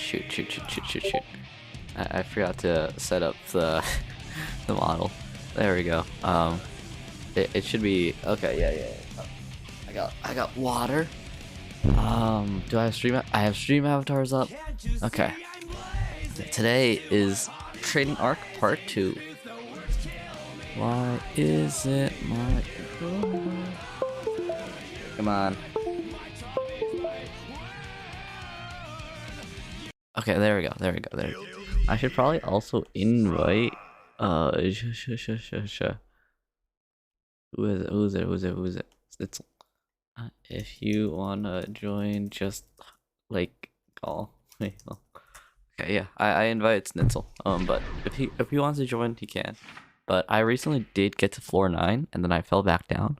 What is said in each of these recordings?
shoot. I forgot to set up the the model. There we go. It should be okay. Yeah. I got water. Do I have stream? I have stream avatars up. Okay. Today is Trading Arc Part 2. Why is it my... Come on. Okay, there we go. I should probably also invite... Who's it? It's... if you wanna join, just like call me. Okay, yeah, I invited Snitzel. But if he wants to join, he can. But I recently did get to floor 9, and then I fell back down.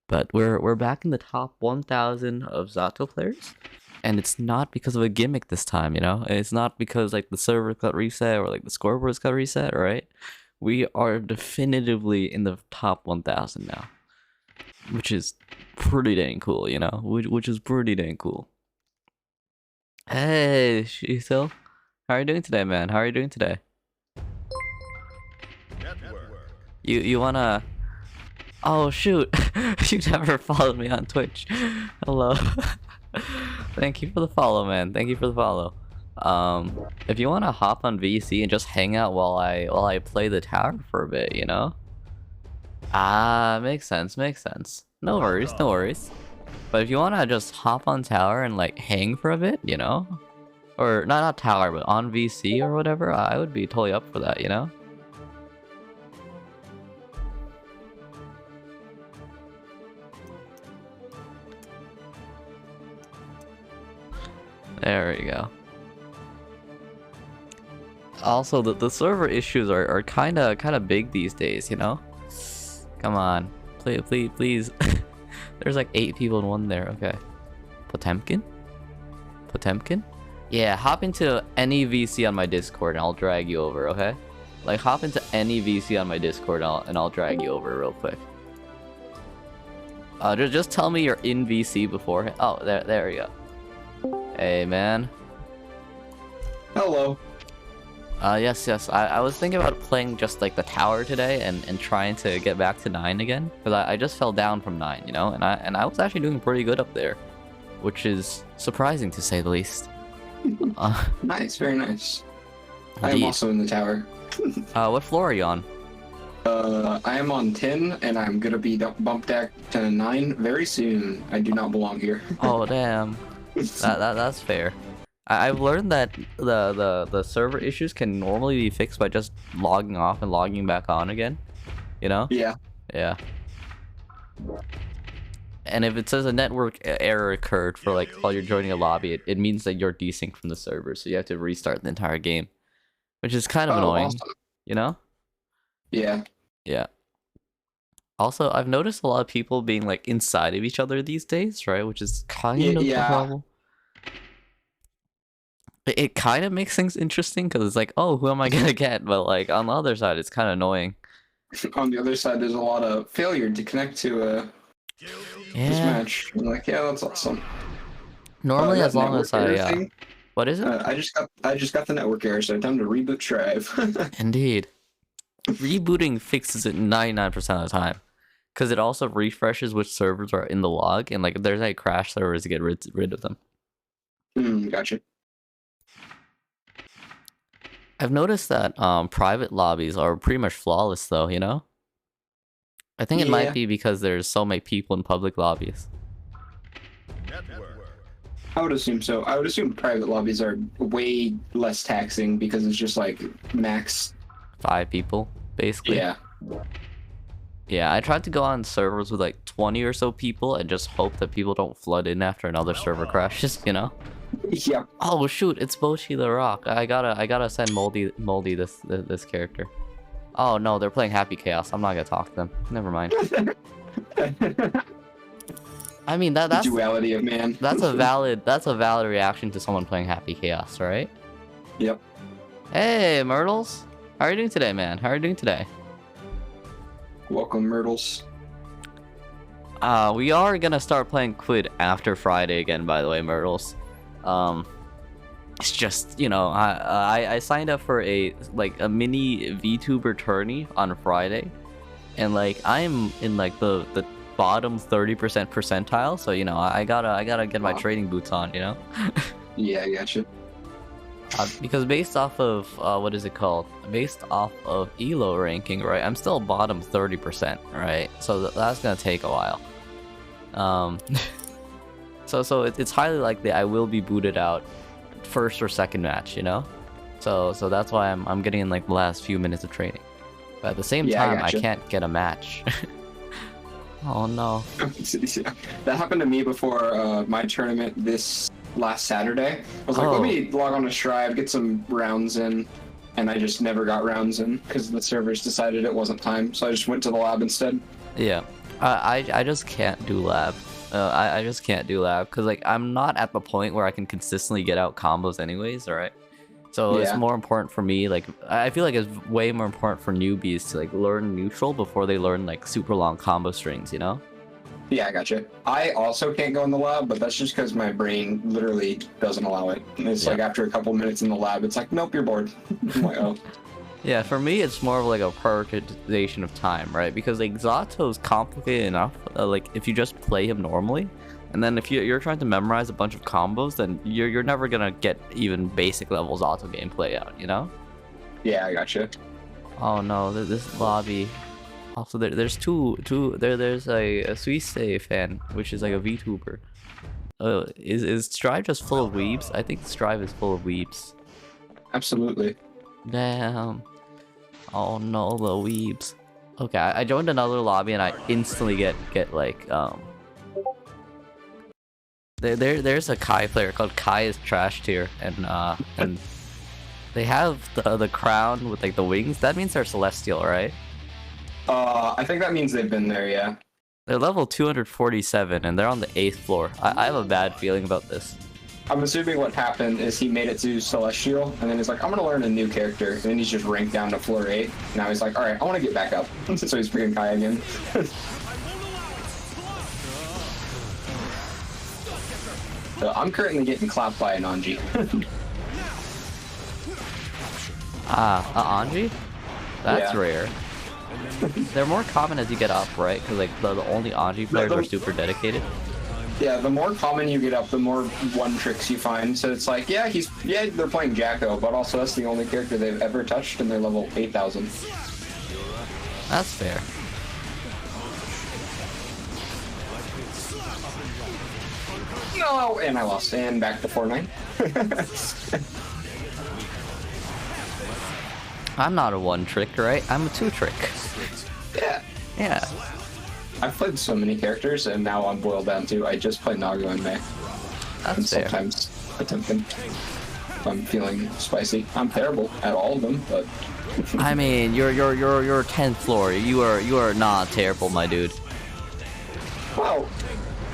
But we're back in the top 1,000 of Zato players, and it's not because of a gimmick this time. You know, it's not because like the server got reset or like the scoreboards got reset. Right? We are definitively in the top 1,000 now, which is pretty dang cool. You know, which is pretty dang cool. Hey, Shizel. How are you doing today, man? How are you doing today? You wanna... Oh shoot, you never followed me on Twitch. Hello. Thank you for the follow, man. Thank you for the follow. If you wanna hop on VC and just hang out while I play the tower for a bit, you know? Ah, makes sense. No worries. But if you wanna just hop on tower and like hang for a bit, you know? Or not tower, but on VC or whatever, I would be totally up for that, you know? There we go. Also, the server issues are kind of big these days, you know? Come on. Please. There's like 8 people in one there. Okay. Potemkin? Yeah, hop into any VC on my Discord and I'll drag you over, okay? Like, hop into any VC on my Discord and I'll drag you over real quick. Just tell me you're in VC before. Oh, there we go. Hey, man. Hello. Yes. I was thinking about playing just like the tower today and trying to get back to 9 again, because I just fell down from 9, you know, and I was actually doing pretty good up there, which is surprising to say the least. Nice, very nice. Indeed. I am also in the tower. What floor are you on? I am on 10, and I'm gonna be bumped back to 9 very soon. I do not belong here. Oh damn, that's fair. I've learned that the server issues can normally be fixed by just logging off and logging back on again. You know? Yeah. Yeah. And if it says a network error occurred for like while you're joining a lobby, it means that you're desynced from the server, so you have to restart the entire game, which is kind of annoying. Awesome. You know? Yeah. Yeah. Also, I've noticed a lot of people being like inside of each other these days, right? Which is kind of a problem. It kind of makes things interesting because it's like, oh, who am I gonna get? But like on the other side, it's kind of annoying. On the other side, there's a lot of failure to connect to this match. I'm like, yeah, that's awesome. Normally, as long as what is it? I just got the network error, so time to reboot Shrive. Indeed. Rebooting fixes it 99% of the time, because it also refreshes which servers are in the log, and like if there's any crash servers to get rid of them. Gotcha. I've noticed that private lobbies are pretty much flawless, though. You know, I think it might be because there's so many people in public lobbies. I would assume so. I would assume private lobbies are way less taxing because it's just like max 5 people, basically. Yeah. Yeah, I tried to go on servers with like 20 or so people and just hope that people don't flood in after another server crashes, you know? Yeah. Oh shoot, it's Boshi the Rock. I gotta send Moldy this character. Oh no, they're playing Happy Chaos. I'm not gonna talk to them. Never mind. I mean that's the duality of man. That's a valid reaction to someone playing Happy Chaos, right? Yep. Hey Myrtles, how are you doing today, man? How are you doing today? Welcome, Myrtles. We are gonna start playing Quid after Friday again, by the way, Myrtles. It's just, you know, I signed up for a mini VTuber tourney on Friday, and like I'm in like the bottom 30% percentile, so you know I gotta get my training boots on, you know. Yeah, I gotcha. Because based off of what is it called? Based off of Elo ranking, right? I'm still bottom 30%, right? So that's gonna take a while. So it's highly likely I will be booted out first or second match, you know. So that's why I'm getting in like the last few minutes of training. But at the same time, I can't get a match. Oh no. That happened to me before my tournament this last Saturday. I was like, let me log on to Strive, get some rounds in, and I just never got rounds in because the servers decided it wasn't time, so I just went to the lab instead. Yeah, I just can't do lab. I just can't do lab because like I'm not at the point where I can consistently get out combos anyways, alright? So it's more important for me, like I feel like it's way more important for newbies to like learn neutral before they learn like super long combo strings, you know? Yeah, I gotcha. I also can't go in the lab, but that's just because my brain literally doesn't allow it. And it's like after a couple minutes in the lab, it's like, nope, you're bored. I'm like, oh. Yeah, for me, it's more of like a prioritization of time, right? Because like Zato's complicated enough. Like if you just play him normally, and then if you're trying to memorize a bunch of combos, then you're never gonna get even basic level Zato gameplay out, you know? Yeah, I gotcha. Oh no, this lobby. Also, there's there's a Suisse fan, which is like a VTuber. Is Strive just full of weebs? I think Strive is full of weebs. Absolutely. Damn. Oh no, the weebs. Okay, I joined another lobby and I instantly get like there's a Kai player called Kai is Trash Tier, and they have the crown with like the wings. That means they're celestial, right? I think that means they've been there, yeah. They're level 247 and they're on the 8th floor. I have a bad feeling about this. I'm assuming what happened is he made it to Celestial, and then he's like, I'm gonna learn a new character, and then he's just ranked down to floor 8. Now he's like, alright, I wanna get back up. So he's freaking Kai again. So I'm currently getting clapped by an Anji. Anji? That's rare. They're more common as you get up, right? Because like the only Anji players are super dedicated. Yeah, the more common you get up, the more one tricks you find. So it's like, yeah, they're playing Jacko, but also that's the only character they've ever touched, and they're level 8,000. That's fair. No, and I lost, and back to 4-9. I'm not a one trick, right? I'm a two trick. Yeah. Yeah. I've played so many characters, and now I'm boiled down to I just play Nago and Mei. That's and fair. Sometimes attempting if I'm feeling spicy. I'm terrible at all of them, but I mean, you're 10th floor. You are not terrible, my dude. well,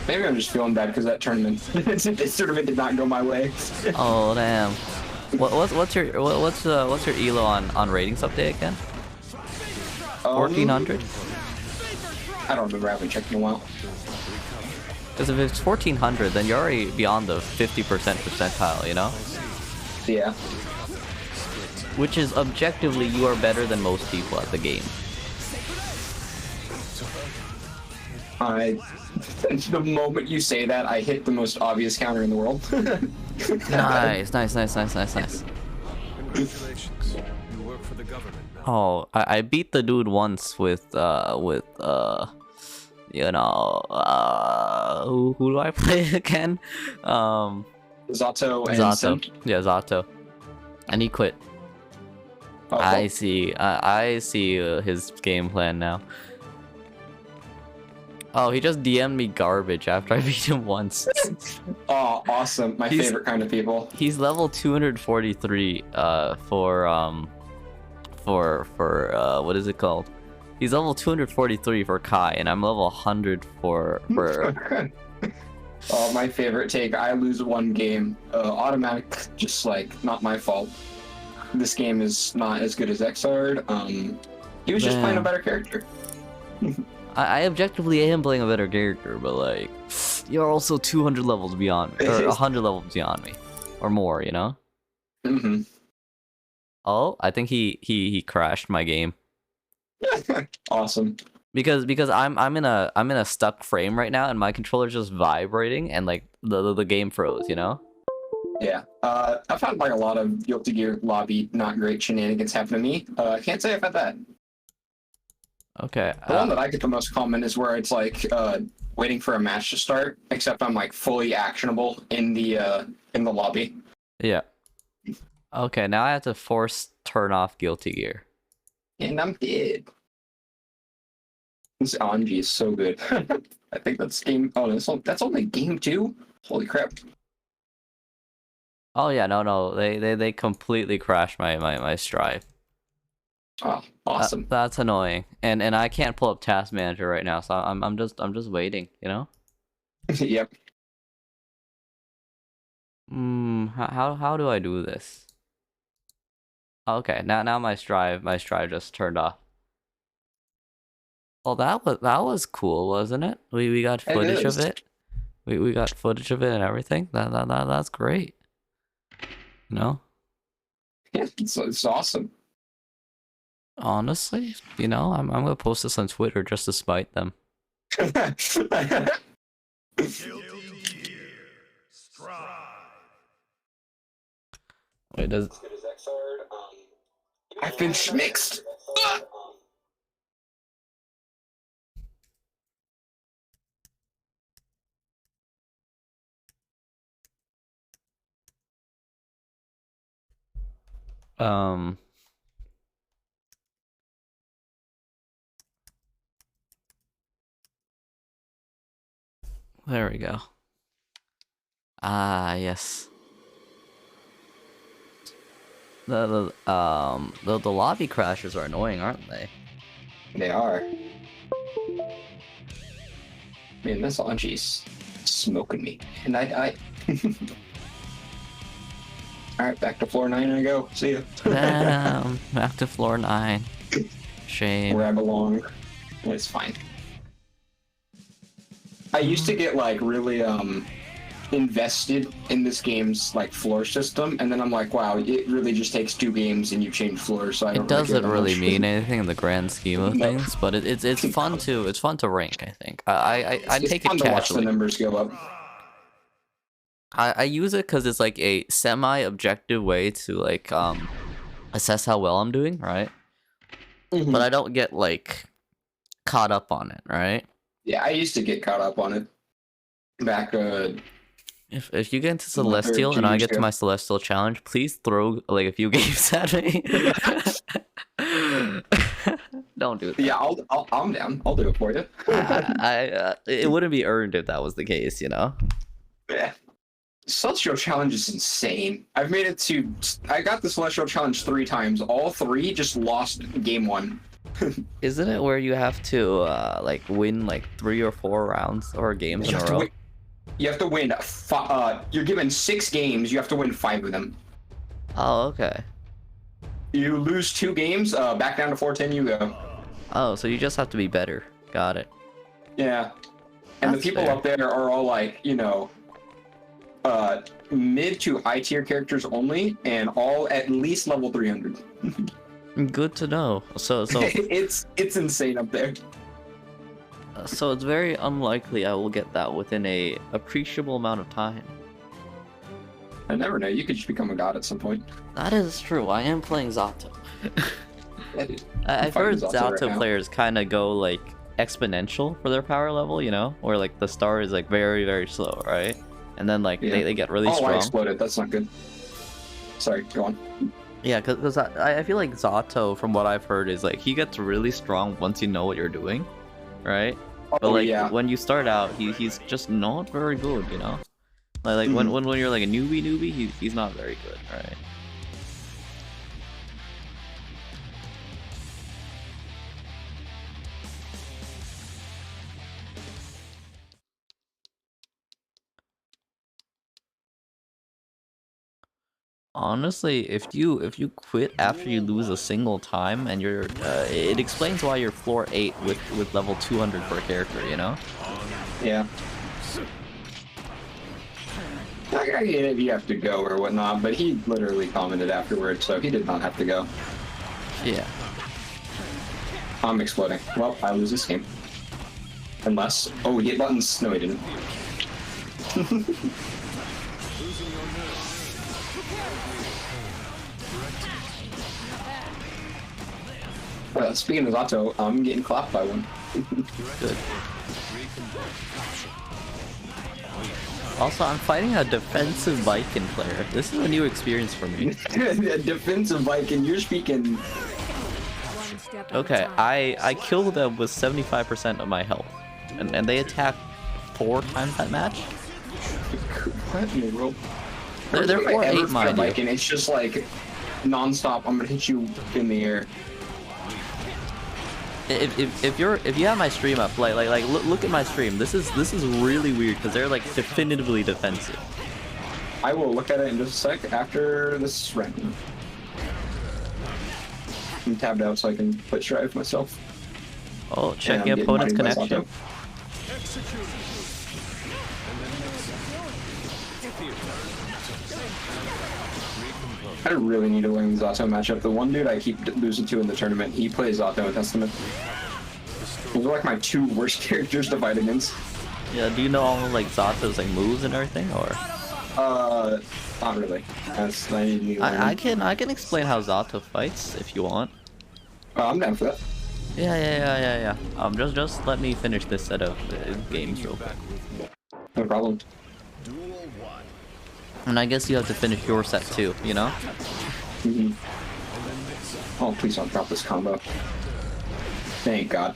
maybe I'm just feeling bad because that tournament, this tournament did not go my way. Oh damn. What's your elo on ratings update again? 1400? I don't remember. I haven't checked in a while. Because if it's 1400, then you're already beyond the 50% percentile, you know? Yeah. Which is objectively, you are better than most people at the game. The moment you say that, I hit the most obvious counter in the world. Nice. Congratulations. You work for the government now. Oh, I beat the dude once with you know, who do I play again? Zato and Zato. Sent. Yeah, Zato. And he quit. Oh, I see his game plan now. Oh, he just DM'd me garbage after I beat him once. Oh, awesome. My favorite kind of people. He's level 243 for what is it called? He's level 243 for Kai, and I'm level 100 for Oh, my favorite take. I lose one game. Automatic, just like, not my fault. This game is not as good as Xrd. He was just playing a better character. I objectively am playing a better character, but like, you're also 200 levels beyond me, or 100 levels beyond me, or more, you know? Mm-hmm. Oh, I think he crashed my game Awesome. because I'm in a stuck frame right now, and my controller's just vibrating, and like the game froze. You know? Yeah. I've had like a lot of Guilty Gear lobby not great shenanigans happen to me. I can't say I've had that. Okay. The one that I get the most common is where it's like waiting for a match to start, except I'm like fully actionable in the lobby. Yeah. Okay, now I have to force turn off Guilty Gear. And I'm dead. This Anji is so good. I think that's game. Oh, that's only game 2. Holy crap! Oh yeah, no, they completely crashed my Strive. Oh, awesome. That's annoying, and I can't pull up Task Manager right now, so I'm just waiting, you know. Yep. How do I do this? Okay, now my Strive just turned off. Well, that was cool, wasn't it? We got footage of it. We got footage of it and everything. That's great. You know? Yeah, it's awesome. Honestly, you know, I'm gonna post this on Twitter just to spite them. Wait, does I've been schmixed. There we go. Ah, yes. The lobby crashes are annoying, aren't they? They are. Man, this Anji's smoking me, and I. All right, back to floor 9 I go. See ya. Back to floor 9. Shame. Where I belong. It's fine. I used to get like really invested in this game's like floor system, and then I'm like, wow, it really just takes 2 games and you change floors. So I don't It doesn't really much. mean anything in the grand scheme of things, but it's fun to rank. I think I take it to watch the casually. numbers go up. I use it because it's like a semi-objective way to like assess how well I'm doing, right? Mm-hmm. But I don't get like caught up on it, right? Yeah, I used to get caught up on it back. If you get into Celestial and I get to my Celestial challenge, please throw like a few games at me. Don't do that. Yeah, I'm down. I'll do it for you. It wouldn't be earned if that was the case, you know. Yeah. Celestial Challenge is insane. I've made it to. I got the Celestial Challenge 3 times. All 3 just lost game 1. Isn't it where you have to like win like 3 or 4 rounds or games in a row? You have to win. You're given 6 games. You have to win 5 of them. Oh, okay. You lose 2 games. Back down to 410. You go. Oh, so you just have to be better. Got it. Yeah. And That's the people fair. up there are all like, you know, mid to high tier characters only, and all at least level 300. Good to know. So it's insane up there. so it's very unlikely I will get that within a appreciable amount of time. I never know. You could just become a god at some point. That is true. I am playing Zato. Yeah, dude. I've fighting heard Zato Zato right now. players kind of go like exponential for their power level, you know, where like the star is like very very slow, right? And then like Yeah. they get really Oh, I strong. exploded. That's not good. Sorry, go on. Yeah, because I feel like Zato, from what I've heard, is like he gets really strong once you know what you're doing, right? But Oh, like yeah. when you start out, he's just not very good, you know. Like Mhm. when you're like a newbie, he's not very good, right? Honestly, if you quit after you lose a single time and you're, it explains why you're floor 8 with level 200 per character, you know? Yeah. I get it if you have to go or whatnot, but he literally commented afterwards, so he did not have to go. Yeah. I'm exploding. Well, I lose this game. Unless... Oh, he hit buttons. No, he didn't. Speaking of Zato, I'm getting clapped by one. Good. Also, I'm fighting a defensive Viking player. This is a new experience for me. A defensive Viking, you're speaking... Okay, I killed them with 75% of my health. And they attacked 4 times that match? What in the world? They're 4-8, mind you. Viking, it's just like, non-stop, I'm gonna hit you in the air. If you have my stream up, like look at my stream. This is really weird because they're like definitively defensive. I will look at it in just a sec after this round. I'm tabbed out so I can put drive myself. Oh, check your opponent's connection. I really need to win the Zato matchup. The one dude I keep losing to in the tournament, he plays Zato and Testament. Those are like my 2 worst characters to fight against. Yeah, do you know all like Zato's like moves and everything, or? Not really. I can explain how Zato fights if you want. I'm down for that. Yeah. Just let me finish this set of games real quick. No problem. And I guess you have to finish your set too, you know? Mm-hmm. Oh, please don't drop this combo. Thank God.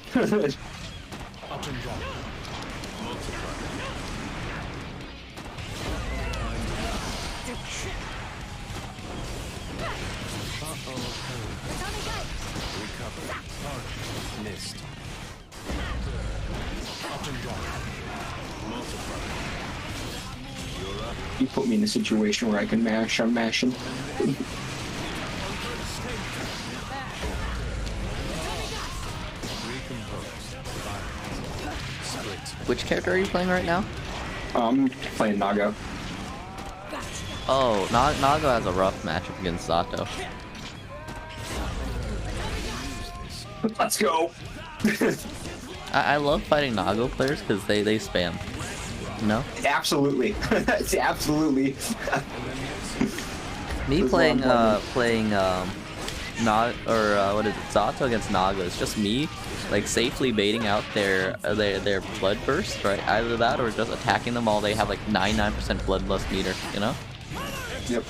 You put me in a situation where I can mash, I'm mashing. Which character are you playing right now? I'm playing Nago. Oh, Nago has a rough matchup against Zato. Let's go! I love fighting Nago players because they spam. No? Absolutely. Absolutely. Me playing Zato against Nago is just me like safely baiting out their blood burst, right? Either that or just attacking them while they have like 99% bloodlust meter, you know? Yep.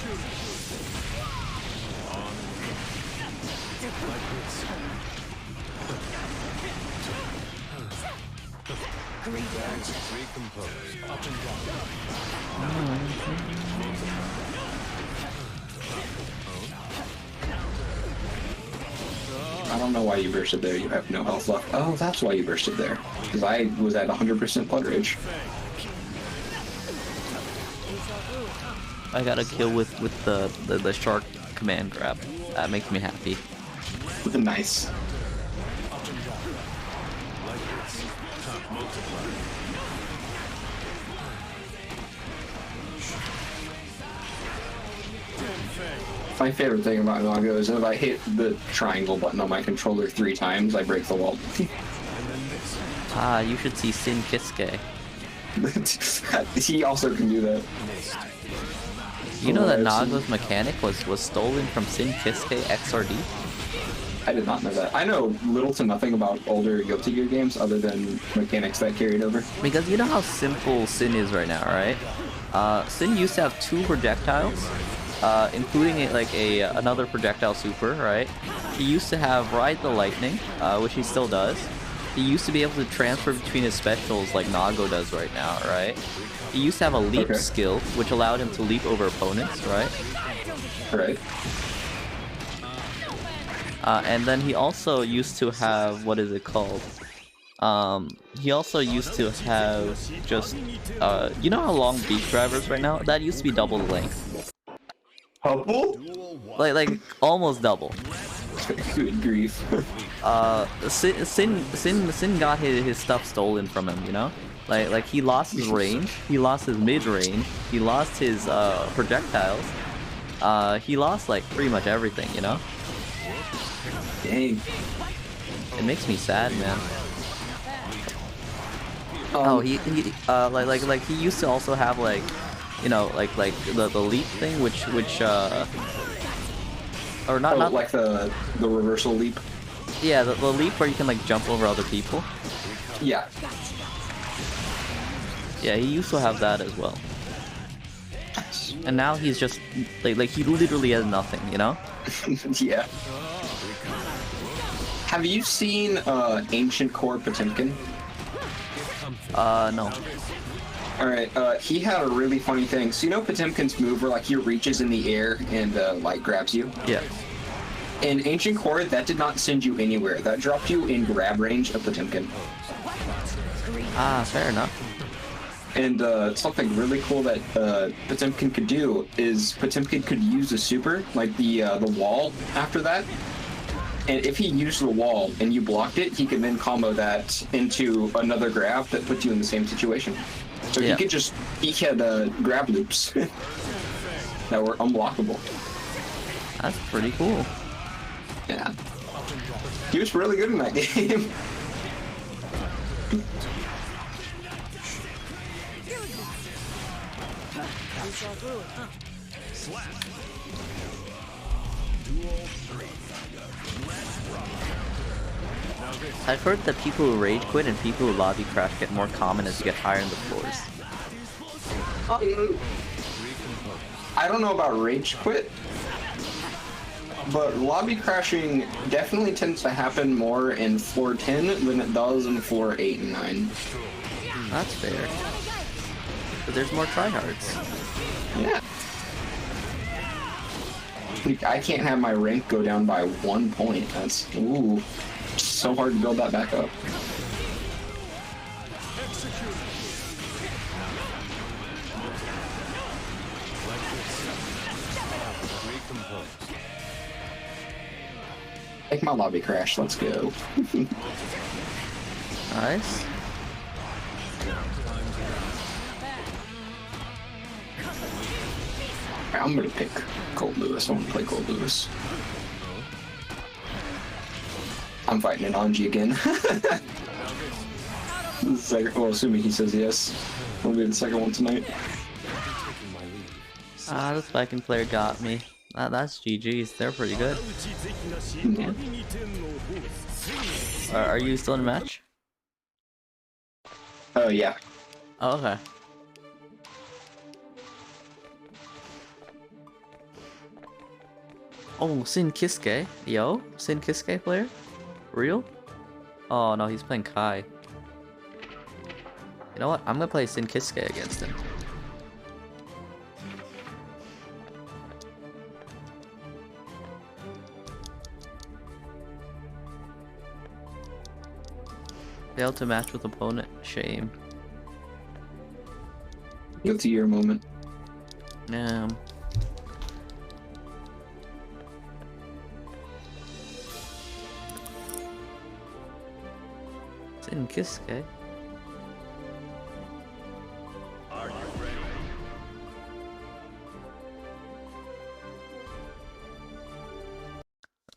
I don't know why you bursted there. You have no health left. Oh, that's why you bursted there. Because I was at 100% blood rage. I got a kill with the shark command grab. That makes me happy. Nice. My favorite thing about Nago is if I hit the triangle button on my controller 3 times, I break the wall. You should see Sin Kisuke. He also can do that. You know that Nago's mechanic was stolen from Sin Kisuke XRD? I did not know that. I know little to nothing about older Guilty Gear games other than mechanics that carried over. Because you know how simple Sin is right now, right? Sin used to have 2 projectiles, including another projectile super, right? He used to have Ride the Lightning, which he still does. He used to be able to transfer between his specials like Nago does right now, right? He used to have a leap skill, which allowed him to leap over opponents, right? Right. And then he also used to have, what is it called? He also used to have just, you know how long beak drivers right now? That used to be double the length. Double? Like almost double. Good grief. Sin got his stuff stolen from him, you know? Like he lost his range, he lost his mid range, he lost his projectiles. He lost like pretty much everything, you know? Dang. It makes me sad, man. He like he used to also have like, you know, like the leap thing, which or not like the reversal leap. Yeah, the leap where you can like jump over other people. Yeah. Yeah, he used to have that as well. And now he's just like he literally has nothing, you know? Yeah. Have you seen Ancient Core Potemkin? No. Alright, he had a really funny thing. So you know Potemkin's move where like he reaches in the air and like grabs you? Yeah. In Ancient Core, that did not send you anywhere. That dropped you in grab range of Potemkin. Ah, fair enough. And something really cool that Potemkin could do is Potemkin could use a super, like the wall after that. And if he used the wall and you blocked it, he could then combo that into another grab that puts you in the same situation. So yeah. he had grab loops that were unblockable. That's pretty cool. Yeah. He was really good in that game. I've heard that people who rage quit and people who lobby crash get more common as you get higher in the floors. I don't know about rage quit, but lobby crashing definitely tends to happen more in floor 10 than it does in floor 8 and 9. That's fair. But there's more tryhards. Yeah. I can't have my rank go down by 1 point. That's so hard to build that back up. Make my lobby crash. Let's go. Nice. I'm gonna pick Cold Lewis. I want to play Cold Lewis. I'm fighting an Anji again. Well, assuming he says yes. We'll be the second one tonight. Ah, the Viking player got me. That's GG's. They're pretty good. Yeah. Are you still in a match? Yeah. Oh, okay. Oh, Sin Kisuke. Yo, Sin Kisuke player? Real? Oh no, he's playing Kai. You know what? I'm gonna play Sin Kisuke against him. Failed to match with opponent. Shame. Guilty year moment. Yeah. Sin Kisuke. Are you ready?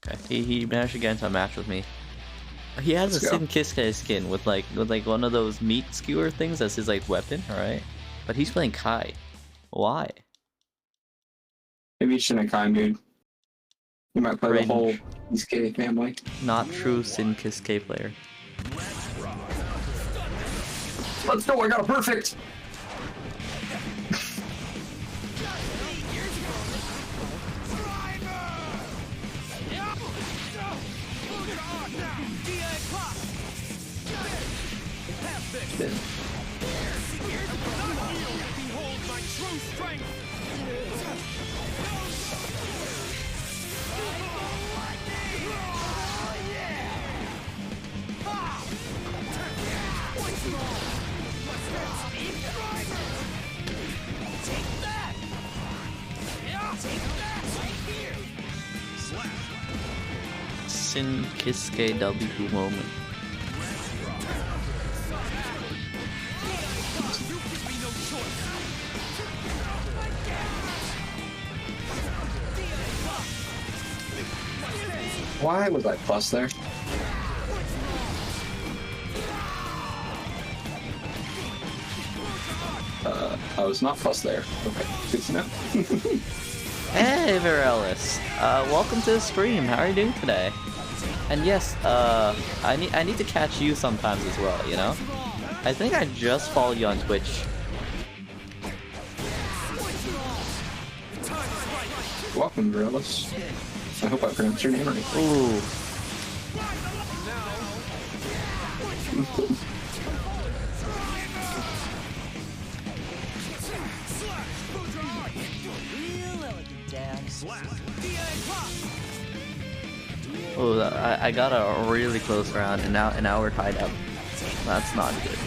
Okay, he managed to get into a match with me. He has Let's a go. Sin Kisuke skin with like one of those meat skewer things as his like weapon, alright? But he's playing Kai. Why? Maybe it's in a kind dude. You might play Range. the whole Kisuke family. Not true Sin Kisuke player. Let's go! I got a perfect. Sin Kisuke W moment. Why was I plus there? I was not plus there. Okay, good to know. Hey, Virelis. Welcome to the stream. How are you doing today? And yes, I need to catch you sometimes as well, you know? I think I just followed you on Twitch. Welcome, Gorillas. I hope I pronounced your name right. Ooh. Oh, I got a really close round, and now we're tied up. That's not good.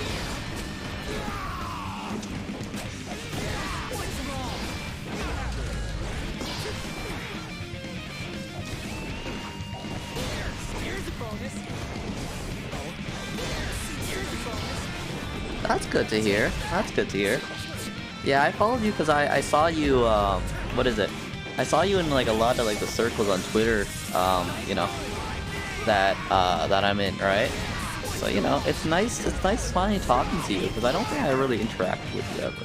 That's good to hear. That's good to hear. Yeah, I followed you because I saw you, what is it? I saw you in like a lot of like the circles on Twitter, you know, that I'm in, right? So, you know, it's nice finally talking to you, because I don't think I really interact with you ever.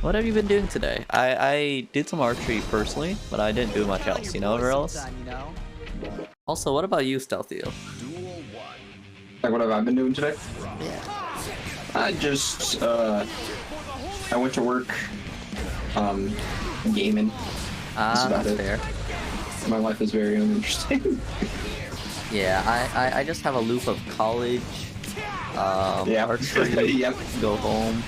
What have you been doing today? I did some archery personally, but I didn't do much else, you know, else? Also, what about you, Stealthio? Like, what have I been doing today? Yeah. I just, I went to work, gaming. Ah, that's it. fair. My life is very uninteresting. Yeah, I just have a loop of college, Yeah. archery, Yep. go home.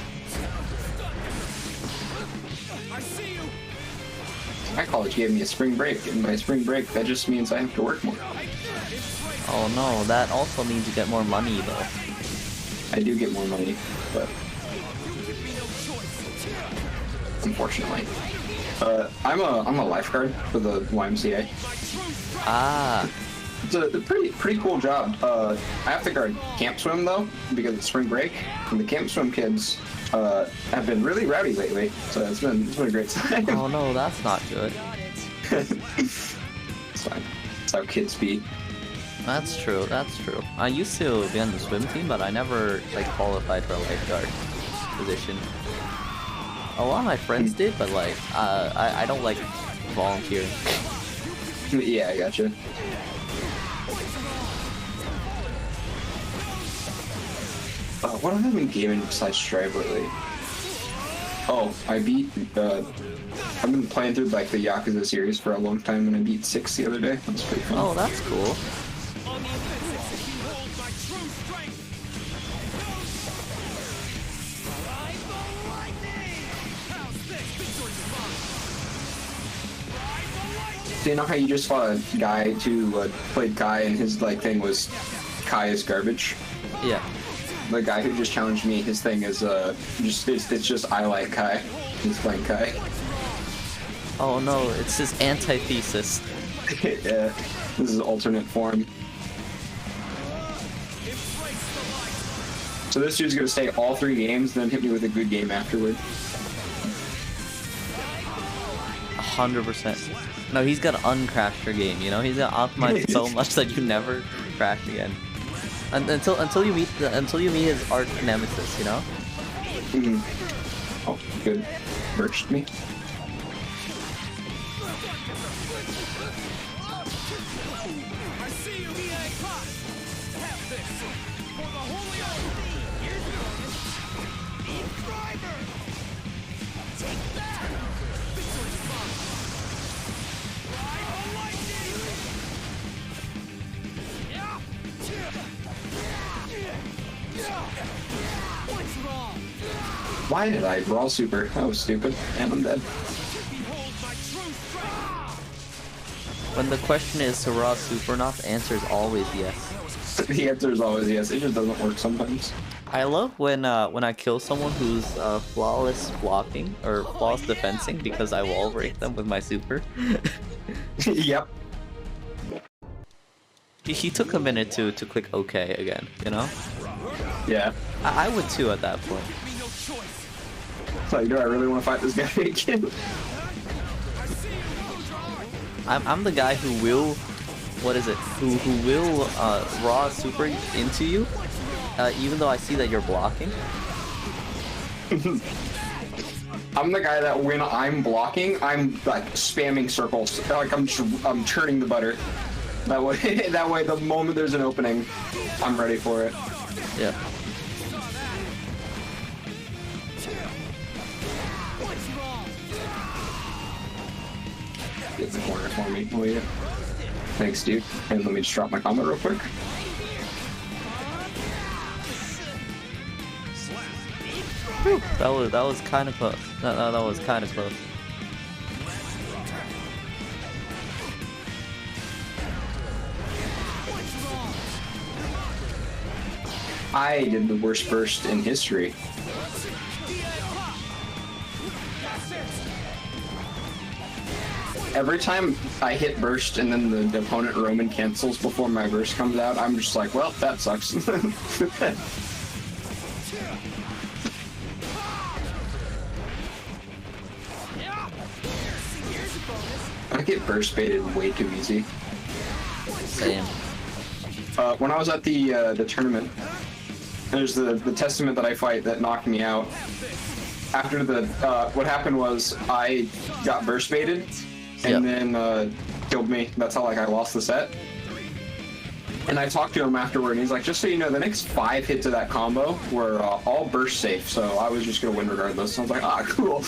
My college gave me a spring break, and my spring break, that just means I have to work more. Oh no, that also means you get more money though. I do get more money, but unfortunately. I'm a lifeguard for the YMCA. Ah, It's a pretty cool job. I have to guard camp swim though, because it's spring break, and the camp swim kids have been really rowdy lately, so it's been a great time. oh no, that's not good. It's fine. That's how kids be. That's true, that's true. I used to be on the swim team, but I never like qualified for a lifeguard position. A lot of my friends did, but like, I don't like volunteering. Yeah, I gotcha. What have I been gaming besides Strive lately? Oh, I beat, I've been playing through like the Yakuza series for a long time, and I beat 6 the other day. That's pretty fun. Oh, that's cool. Do you know how you just fought a guy who played Kai, and his like thing was Kai is garbage? Yeah. The guy who just challenged me, his thing is it's just I like Kai. He's playing Kai. Oh no, it's his antithesis. Yeah, this is alternate form. So this dude's gonna stay all 3 games, then hit me with a good game afterward. 100%. No, he's gonna uncrash your game, you know? He's gonna optimize it so much that you never crash again. Until you meet his arch nemesis, you know? Oh, good. Merged me. Why did I brawl super? That was stupid. And I'm dead. When the question is to raw super enough, the answer is always yes. The answer is always yes. It just doesn't work sometimes. I love when I kill someone who's flawless blocking or flawless defensing because I wall break them with my super. Yep. He took a minute to click OK again, you know? Yeah. I would too at that point. It's like, do I really want to fight this guy again? I'm the guy who will, what is it? Who will raw super into you, even though I see that you're blocking. I'm the guy that when I'm blocking, I'm like spamming circles, like I'm churning the butter. That way, that way, the moment there's an opening, I'm ready for it. Yeah. Get the corner for me, will you? Thanks, dude. And let me just drop my comment real quick. Whew, that was kind of close. That was kind of close. I did the worst burst in history. Every time I hit burst and then the opponent Roman cancels before my burst comes out, I'm just like, well, that sucks. I get burst baited way too easy. Same. When I was at the tournament, there's the testament that I fight that knocked me out. After the what happened was I got burst baited and then killed me. That's how like I lost the set. And I talked to him afterward, and he's like, "Just so you know, the next 5 hits of that combo were all burst safe, so I was just gonna win regardless." So I was like, "Ah, cool."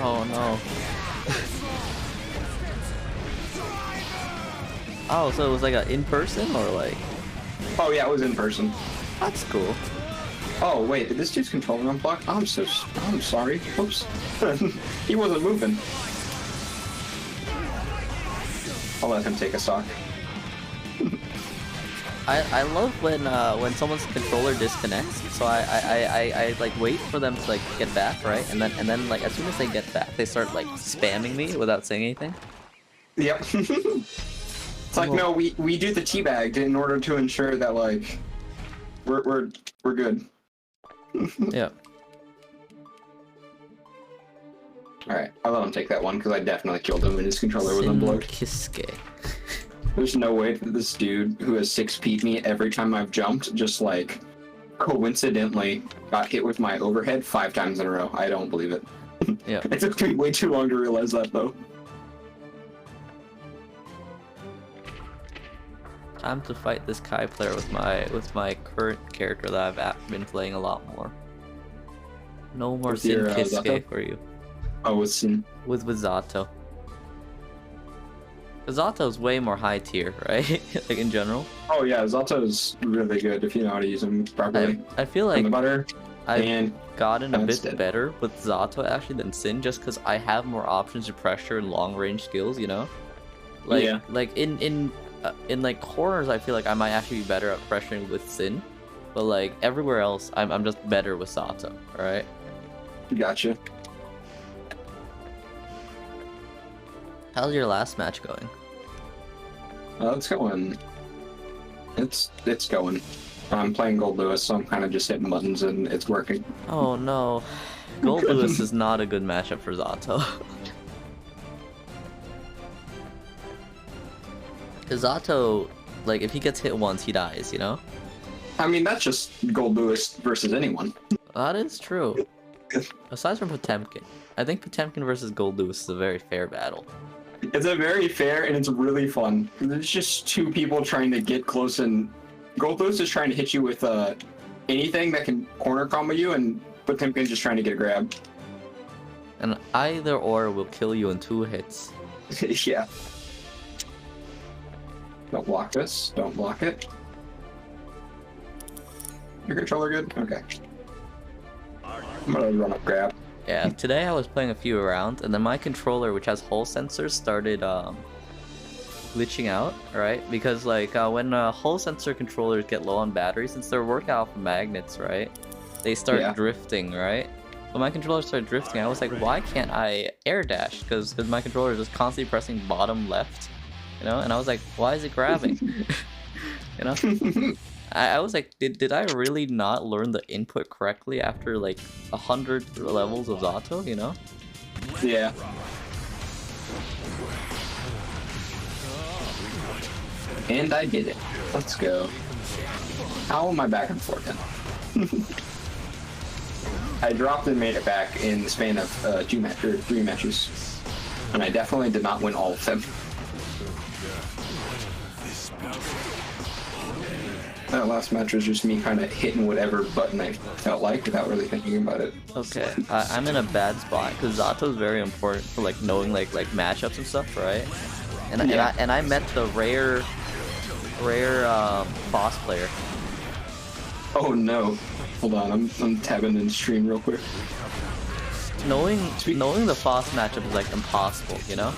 Oh no. Oh, so it was like a in person or like? Oh yeah, it was in person. That's cool. Oh wait, did this dude's controller unblock? I'm sorry. Oops. He wasn't moving. I'll let him take a stock. I love when someone's controller disconnects. So I like wait for them to like get back, right? And then like as soon as they get back, they start like spamming me without saying anything. Yep. It's like, no, we do the teabag in order to ensure that like we're good. Yeah. Alright, I'll let him take that one because I definitely killed him and his controller was unblocked. Kiske. There's no way that this dude who has 6P'd me every time I've jumped just like coincidentally got hit with my overhead 5 times in a row. I don't believe it. Yeah. It took me way too long to realize that though. Time to fight this Kai player with my current character that I've been playing a lot more. No more With Sin your, Kiske Zato? for you. Oh, with Sin. With Zato. Zato's way more high tier, right? Like in general. Oh yeah, Zato's really good if you know how to use him properly. I feel And like the butter. I've and gotten a that's bit dead. better with Zato actually than Sin, just because I have more options to pressure and long range skills, you know? Like Yeah. like in like corners I feel like I might actually be better at pressuring with Sin. But like everywhere else I'm just better with Zato, alright? Gotcha. How's your last match going? It's going. It's going. I'm playing Gold Lewis, so I'm kind of just hitting buttons and it's working. Oh no. Gold Lewis is not a good matchup for Zato. Cause Zato, like if he gets hit once, he dies, you know? I mean, that's just Gold Lewis versus anyone. That is true. Aside from Potemkin. I think Potemkin versus Gold Lewis is a very fair battle. It's a very fair and it's really fun. There's just 2 people trying to get close, and Gold Lewis is trying to hit you with anything that can corner combo you, and Potemkin's just trying to get a grab. And either or will kill you in 2 hits. Yeah. Don't block this. Don't block it. Your controller good? Okay. I'm gonna run up grab. Yeah, today I was playing a few rounds, and then my controller, which has Hull sensors, started glitching out, right? Because like when Hull sensor controllers get low on battery, since they're working off of magnets, right? They start drifting, right? So my controller started drifting. I was like, why can't I air dash? Because my controller is just constantly pressing bottom left, you know? And I was like, why is it grabbing? You know? I was like, did I really not learn the input correctly after like 100 levels of Zato, you know? Yeah. And I did it. Let's go. How am I back and forth then? I dropped and made it back in the span of 3 matches. And I definitely did not win all of them. That last match was just me kind of hitting whatever button I felt like without really thinking about it. Okay, I'm in a bad spot because Zato's very important for like knowing like matchups and stuff, right? And I met the rare boss player. Oh no! Hold on, I'm tabbing in stream real quick. Knowing the Faust matchup is like impossible, you know?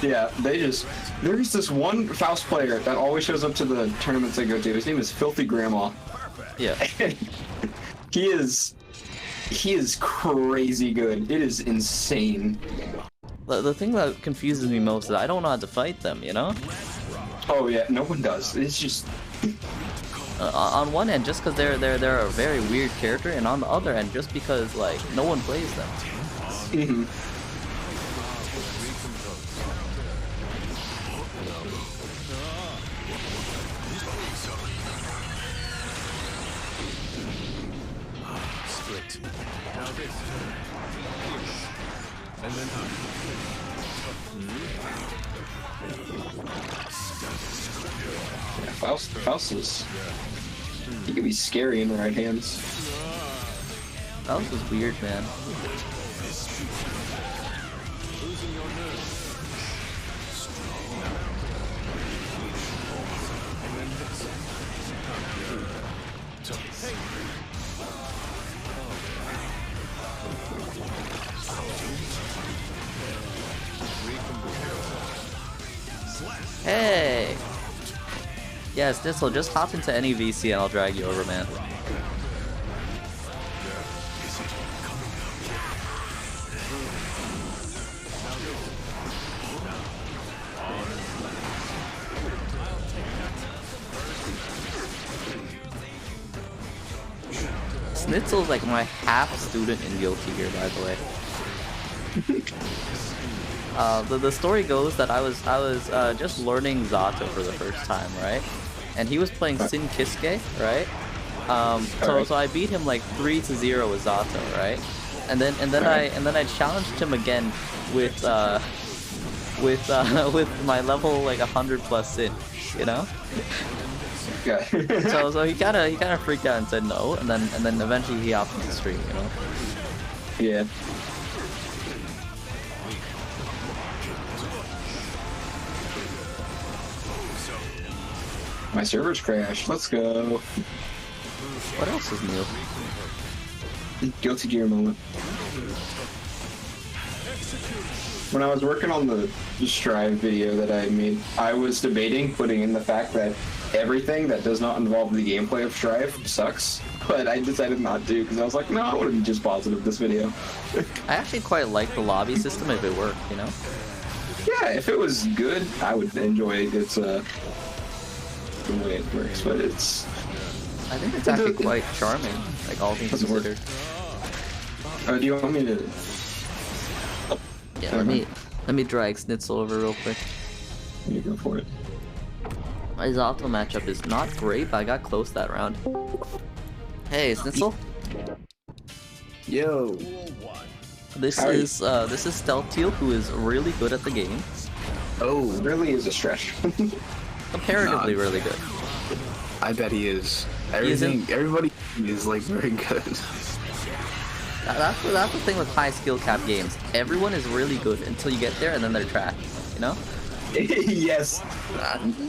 Yeah, there's this one Faust player that always shows up to the tournaments I go to. His name is Filthy Grandma. Yeah. He is crazy good. It is insane. The thing that confuses me most is I don't know how to fight them, you know? Oh yeah, no one does. It's just on one end, just because they're a very weird character, and on the other end, just because like no one plays them. mm-hmm. And then Yeah, Faust is. He can be scary in the right hands. Faust is weird, man. Hey! Yes, Nitzel, just hop into any VC and I'll drag you over, man. Snitzel's like my half student in Guilty Gear, by the way. The story goes that I was just learning Zato for the first time, right? And he was playing Sin Kisuke, right? So I beat him like 3-0 with Zato, right? And then I challenged him again with my level like 100+ Sin, you know? Okay. so he kind of freaked out and said no, and then eventually he hopped into the stream, you know? Yeah. My server's crashed. Let's go. What else is new? Guilty Gear moment. When I was working on the Strive video that I made, I was debating putting in the fact that everything that does not involve the gameplay of Strive sucks, but I decided not to because I was like, no, I want to be just positive this video. I actually quite like the lobby system if it worked, you know? Yeah, if it was good, I would enjoy it. It's the way it works, but it's. I think it's actually quite charming, like all things Doesn't work. considered. Do you want me to? Yeah, let me drag Snitzel over real quick. You go for it. My Zato matchup is not great, but I got close that round. Hey, Snitzel. Yo. This is Stealth Teal, who is really good at the game. Oh, really is a stretch. Comparatively really good. I bet he is. Isn't- Everybody is like very good. That's the thing with high skill cap games. Everyone is really good until you get there, and then they're trash. You know? Yes.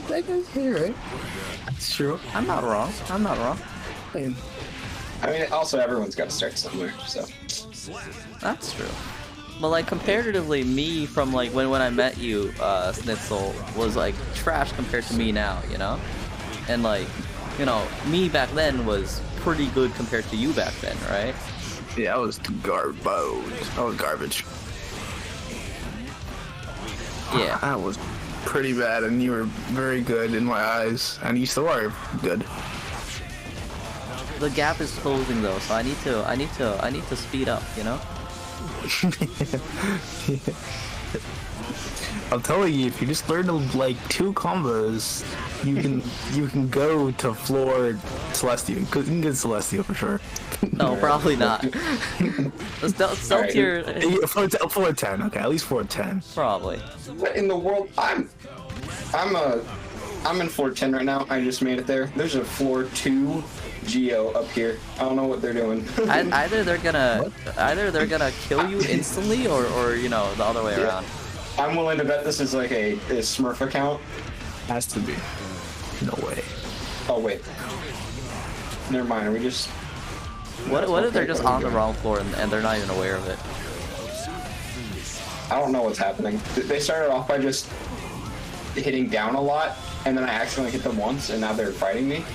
That guy's here, right? That's true. I'm not wrong. I'm not wrong. I mean, also everyone's got to start somewhere, so. That's true. But like comparatively, me from like when I met you, Snitzel, was like trash compared to me now, you know? And like, you know, me back then was pretty good compared to you back then, right? Yeah, I was garbage. I was garbage. Yeah. I was pretty bad, and you were very good in my eyes, and you still are good. The gap is closing though, so I need to speed up, you know? I'm telling you, if you just learn like 2 combos, you can go to floor Celestial. You can get Celestial for sure. No, probably not. Stealth tier, Floor 10, okay, at least floor 10. probably. What in the world? I'm in floor 10 right now. I just made it there. There's a floor 2 Geo up here. I don't know what they're doing. Either they're gonna kill you instantly, or you know, the other way around. I'm willing to bet this is like a Smurf account. Has to be. No way. Oh wait. Never mind. We just. What if they're just on the wrong floor and they're not even aware of it? I don't know what's happening. They started off by just hitting down a lot, and then I accidentally hit them once, and now they're fighting me.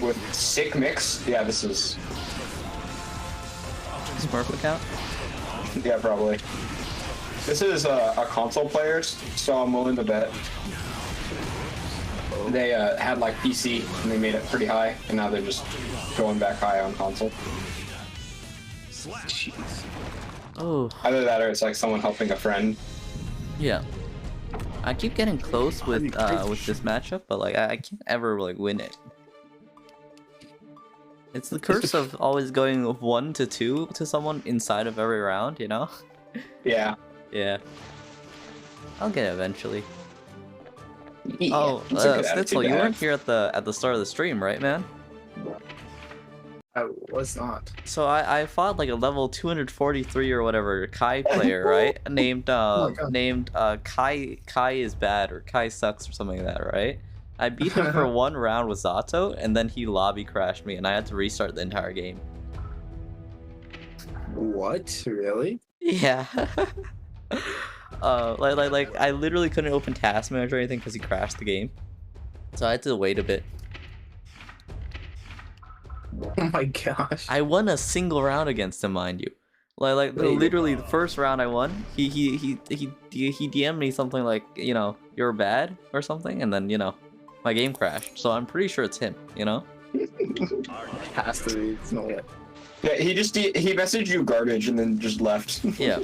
With sick mix. Yeah, this is. Smurf account? Yeah, probably. This is a console players, so I'm willing to bet. They had like PC and they made it pretty high, and now they're just going back high on console. Jeez. Oh, Either that or it's like someone helping a friend. yeah. I keep getting close with this matchup, but like I can't ever like win it. It's the curse of always going 1 to 2 to someone inside of every round, you know? Yeah. Yeah. I'll get it eventually. Yeah, Oh, it's a good attitude Snitzel, to you have. weren't here at the start of the stream, right, man? I was not. So I fought like a level 243 or whatever Kai player, right? Named my God. named Kai is bad or Kai sucks or something like that, right? I beat him for 1 round with Zato, and then he lobby crashed me, and I had to restart the entire game. What? Really? Yeah. Like I literally couldn't open Task Manager or anything because he crashed the game, so I had to wait a bit. Oh my gosh. I won a single round against him, mind you. Like Wait. literally the first round I won, he DM'd me something like, you know, you're bad or something, and then, you know, my game crashed. So I'm pretty sure it's him, you know? Has to be. It's no way. Yeah, he messaged you garbage and then just left. Yeah.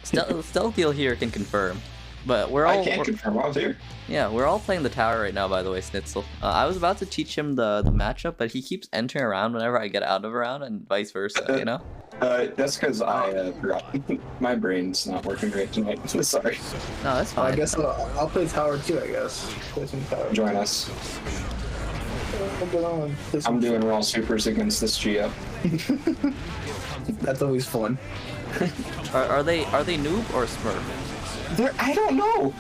Stealth Deal here can confirm. But we're all I can't confirm. I was here. yeah, we're all playing the tower right now, by the way, Snitzel. I was about to teach him the matchup, but he keeps entering around whenever I get out of a round, and vice versa, you know? That's because I forgot. My brain's not working great tonight. Sorry. No, that's fine. I guess I'll play tower too. I guess. Play some tower. Join us. I'll get on. Play some- I'm doing raw supers against this Geo. That's always fun. Are they noob or Smurf? I don't know.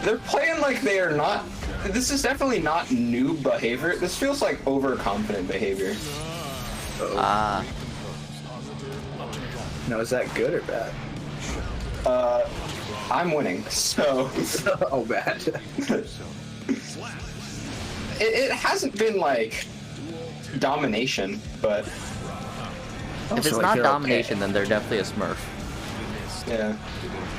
They're playing like they are not. This is definitely not noob behavior. This feels like overconfident behavior. Ah, Now, is that good or bad? I'm winning, so Oh, bad. it hasn't been like domination, but if it's like not you're domination, then they're definitely a Smurf. yeah.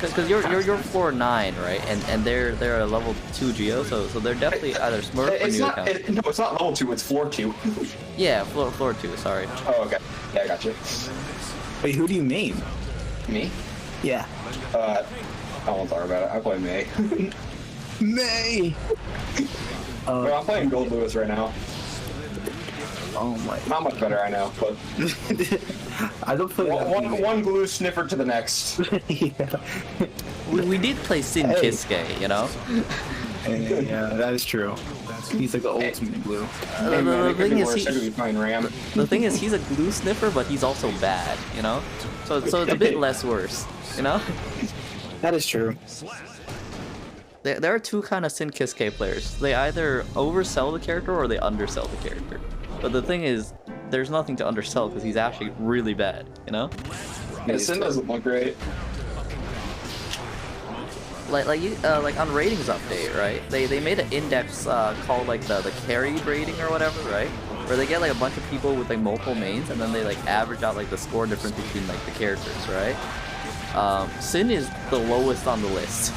Because you're floor 9, right? And they're a level 2 Geo, so they're definitely either Smurf or It's new not. account. No, it's not level 2. It's floor 2. Yeah, floor 2. Sorry. Oh, okay. Yeah, I got you. Wait, who do you mean? Me? Yeah. I won't talk about it. I play May. May. Well, I'm playing Gold Lewis right now. Oh my. Not much better, I know, but I don't play that. one glue sniffer to the next. Yeah. We did play Sin Hey. Kiske, you know? Yeah, that is true. He's like the ultimate blue. Hey, man, The it could thing be is, worse. I could be playing Ram. the thing is, he's a glue sniffer, but he's also bad, you know? So it's a bit less worse, you know? That is true. There are two kind of Sin Kiske players. They either oversell the character or they undersell the character. But the thing is, there's nothing to undersell because he's actually really bad, you know? Yeah, Sin doesn't look great. Like on ratings update, right? They made an index called like the carry rating or whatever, right? Where they get like a bunch of people with like multiple mains and then they like average out like the score difference between like the characters, right? Sin is the lowest on the list.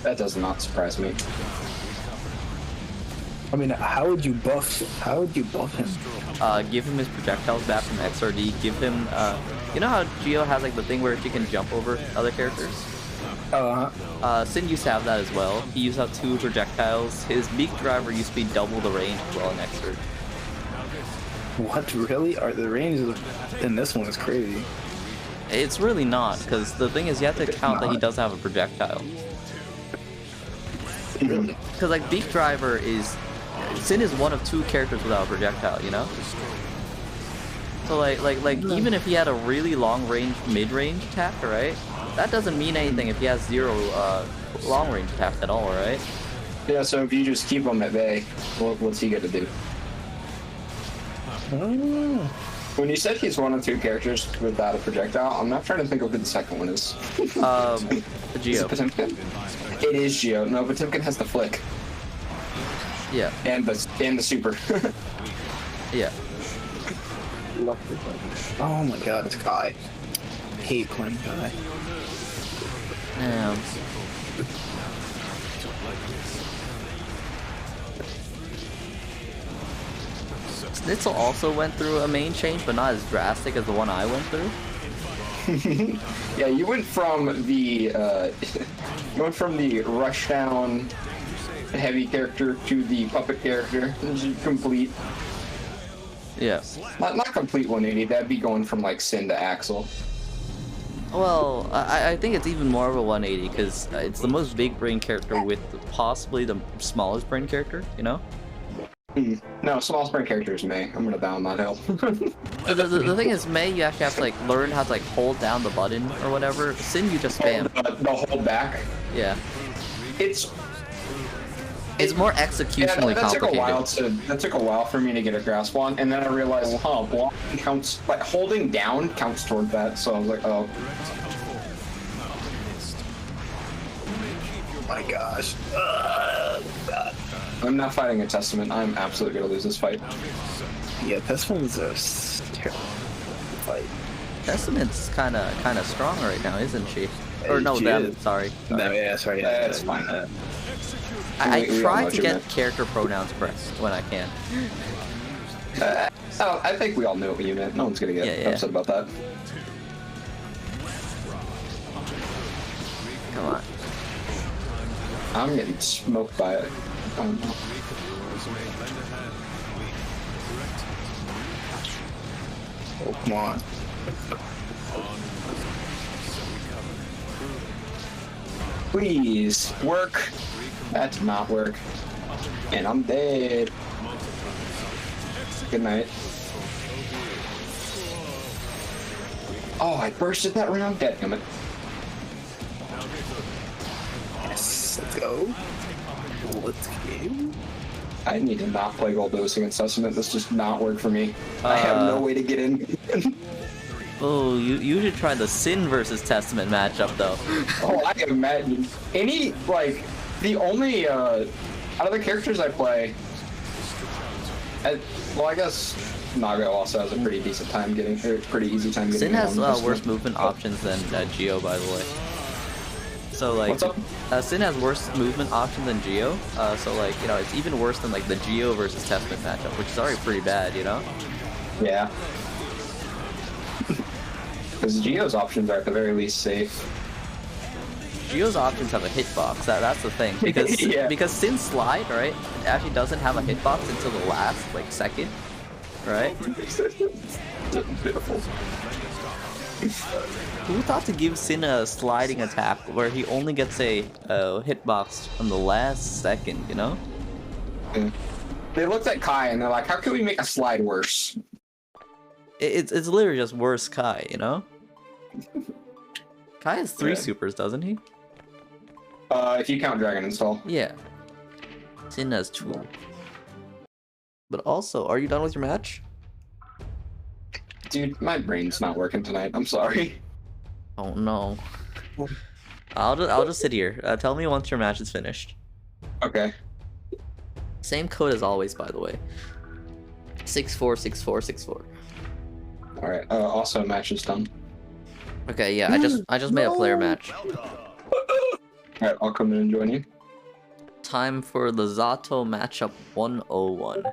That does not surprise me. I mean, how would you buff him? Give him his projectiles back from XRD. Give him You know how Geo has like the thing where she can jump over other characters? Sin used to have that as well. He used to have 2 projectiles. His beak driver used to be double the range as well in X-Surge. What, really? Are the range in this one is crazy. It's really not, because the thing is you have to count that he does have a projectile. Because like beak driver is... Sin is one of 2 characters without a projectile, you know? So like even if he had a really long range mid-range attack, right? That doesn't mean anything if he has 0 long range attacks at all, right? Yeah, so if you just keep him at bay, what's he gonna do? When you said he's one of 2 characters without a projectile, I'm not trying to think of who the second one is. Is Geo. it Potemkin? It is Geo. No, Potemkin has the flick. Yeah. And the super. Yeah. Oh my god, it's Kai. I hate playing Kai. Damn. Snitzel also went through a main change, but not as drastic as the one I went through. Yeah, you went from the rushdown heavy character to the puppet character. Complete. Yeah. Not complete 180. That'd be going from like Sin to Axel. Well, I think it's even more of a 180 because it's the most big brain character with possibly the smallest brain character, you know? No, small sprint character is May. I'm gonna down that hill. the thing is, May, you actually have to like learn how to like hold down the button or whatever. Sin, you just spam. The hold back. Yeah. It's more executionally that complicated. That took a while for me to get a grasp on, and then I realized, blocking counts, like holding down counts toward that. So I was like, oh. Oh my gosh. God. I'm not fighting a Testament. I'm absolutely gonna lose this fight. Yeah, this one's a terrible fight. Testament's kind of strong right now, isn't she? Or no, She them. is. Sorry. No, yeah, sorry. Yeah, it's fine. I We all try know to what you get meant. character pronouns correct when I can. I think we all knew what you meant. No one's gonna get Yeah. upset about that. Come on. I'm getting smoked by it. Oh, no. Oh, come on. Please work. That did not work. And I'm dead. Good night. Oh, I bursted that round. Dadgummit. Yes, let's go. Let's go. I need to not play Goldos against Testament. This does not work for me. I have no way to get in. Oh, you should try the Sin versus Testament matchup though. Oh, I can imagine. The only, out of the characters I play, I guess Naga also has a pretty decent time getting, or pretty easy time getting. Sin has in on this worse one. movement options than Geo, by the way. So like, What's up? Sin has worse movement options than Geo. So like, you know, it's even worse than like the Geo versus Testament matchup, which is already pretty bad, you know? Yeah. Because Geo's options are at the very least safe. Geo's options have a hitbox. That's the thing because Yeah. because Sin's slide, right, it actually doesn't have a hitbox until the last like second, right? Beautiful. Who thought to give Sin a sliding attack where he only gets a hitbox on the last second, you know? Yeah. They looked at Kai and they're like, how can we make a slide worse? It's literally just worse Kai, you know? Kai has 3 Yeah. supers, doesn't he? If you count Dragon Install. Yeah. Sin has 2. But also, are you done with your match? Dude, my brain's not working tonight. I'm sorry. Oh no. I'll just sit here. Tell me once your match is finished. Okay. Same code as always, by the way. 646464. All right. Also, match is done. Okay, yeah, I just made a player match. All right, I'll come in and join you. Time for the Zato matchup 101.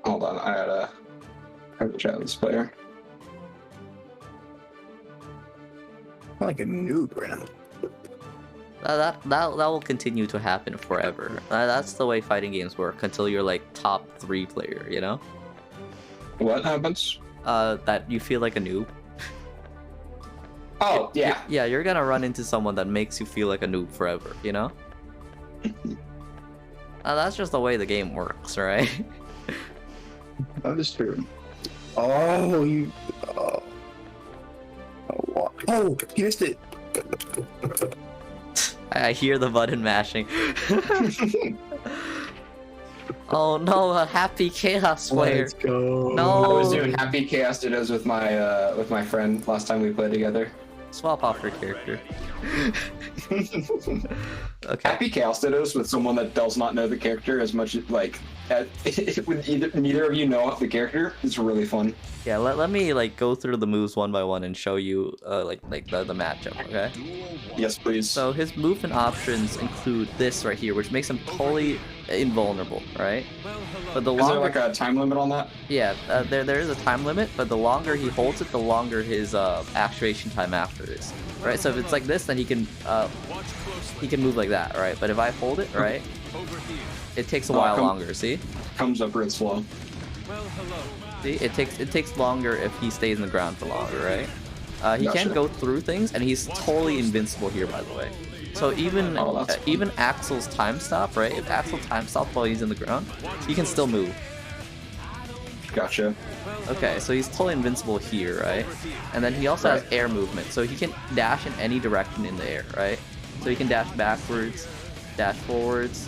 Hold on, I gotta have a chat with this player. I'm like a noob right now. That will continue to happen forever. That's the way fighting games work until you're like top 3 player, you know? What happens? That you feel like a noob. Oh, yeah. Yeah, you're gonna run into someone that makes you feel like a noob forever, you know? That's just the way the game works, right? That is true. Oh, you. Oh, you missed it. I hear the button mashing. Oh no, a happy chaos player. Let's go. No. I was doing Happy Chaos Dittos with my friend last time we played together. Swap off your character. Okay. Happy Chaos Dittos with someone that does not know the character as much as like when neither of you know the character is really fun. Yeah, let me like go through the moves one by one and show you like the matchup, okay? Yes, please. So his movement options include this right here, which makes him totally invulnerable, right? But the Is there longer, like a time limit on that? yeah, there is a time limit, but the longer he holds it, the longer his actuation time after is, right? So if it's like this, then he can move like that, right? But if I hold it, right, it takes a while longer. See? Comes up real slow. See, it takes longer if he stays in the ground for longer, right? He Gotcha. can go through things, and he's totally invincible here, by the way. So even that's fun. even Axel's time stop, right? If Axel time stops while he's in the ground, he can still move. Gotcha. Okay, so he's totally invincible here, right? And then he also has air movement, so he can dash in any direction in the air, right? So he can dash backwards, dash forwards,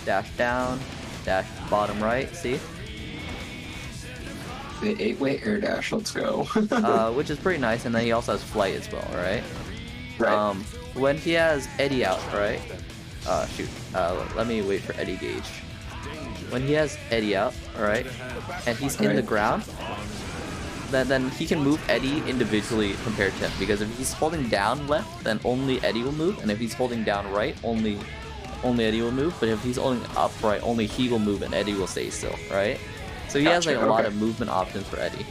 dash down, dash bottom right. See? The 8-way air dash. Let's go. Which is pretty nice, and then he also has flight as well, right? Right. When he has Eddie out, right? Shoot. Let me wait for Eddie Gage. When he has Eddie out, right? And he's in the ground, then he can move Eddie individually compared to him. Because if he's holding down left, then only Eddie will move. And if he's holding down right, only Eddie will move. But if he's holding up right, only he will move and Eddie will stay still, right? So he has like a lot of movement options for Eddie.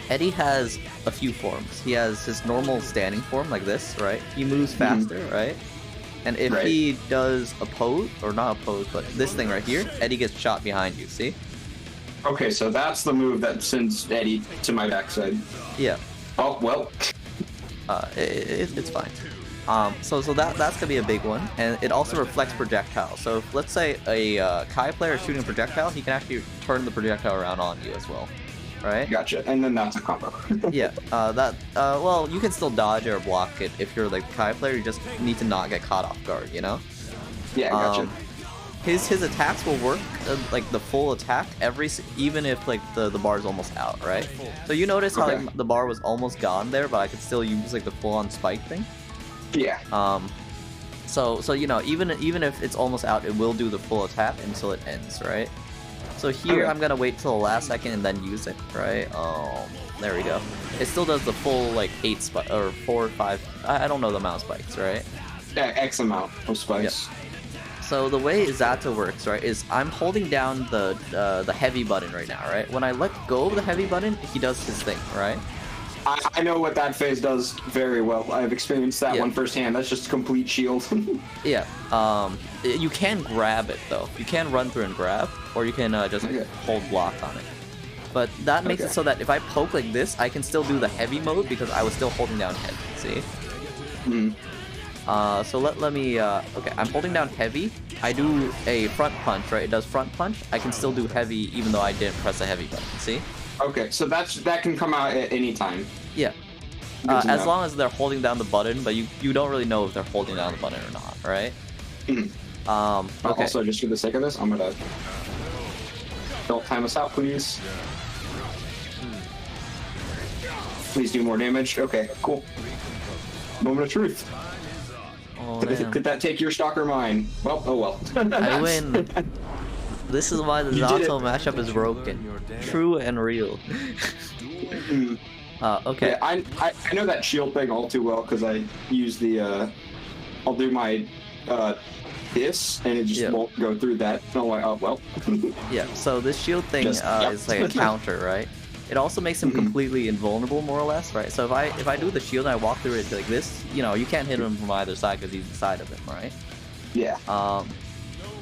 Eddie has a few forms. He has his normal standing form like this, right? He moves faster, right? And if he does a pose, or not a pose, but this thing right here, Eddie gets shot behind you, see? Okay, so that's the move that sends Eddie to my backside. Yeah. Oh, well. It's fine. So that's gonna be a big one, and it also reflects projectile. So if, let's say a Kai player is shooting a projectile, he can actually turn the projectile around on you as well, right? Gotcha. And then that's a combo. Yeah. Well, you can still dodge or block it if you're like a Kai player. You just need to not get caught off guard, you know? Yeah, gotcha. His attacks will work like the full attack even if like the bar is almost out, right? So you notice how like, the bar was almost gone there, but I could still use like the full-on spike thing. Yeah. So you know, even if it's almost out, it will do the full attack until it ends, right? So here I'm gonna wait till the last second and then use it, right? There we go. It still does the full like 8 spike or 4 or 5. I don't know the amount of spikes, right? Yeah, X amount of spikes. Yep. So the way Zato works, right, is I'm holding down the heavy button right now, right? When I let go of the heavy button, he does his thing, right? I know what that phase does very well. I've experienced that one firsthand. That's just complete shield. Yeah. You can grab it though. You can run through and grab, or you can just hold block on it. But that makes it so that if I poke like this, I can still do the heavy mode because I was still holding down heavy. See? So let me. Okay, I'm holding down heavy. I do a front punch, right? It does front punch. I can still do heavy even though I didn't press the heavy button. See? Okay, so that can come out at any time. Yeah. As long as they're holding down the button, but you don't really know if they're holding down the button or not, right? Okay. Also, just for the sake of this, I'm gonna don't time us out, please. Please do more damage. Okay, cool. Moment of truth. Oh, man. Could that take your stock or mine? Well, oh well. I win. This is why the Zato mashup is broken. True and real. Okay. Yeah, I know that shield thing all too well because I use the I'll do my this and it just won't go through that. And I'm like, oh well. Yeah. So this shield thing is like a counter, right? it also makes him completely invulnerable, more or less, right? So if I do the shield and I walk through it like this, you know, you can't hit him from either side because he's inside of him, right? Yeah.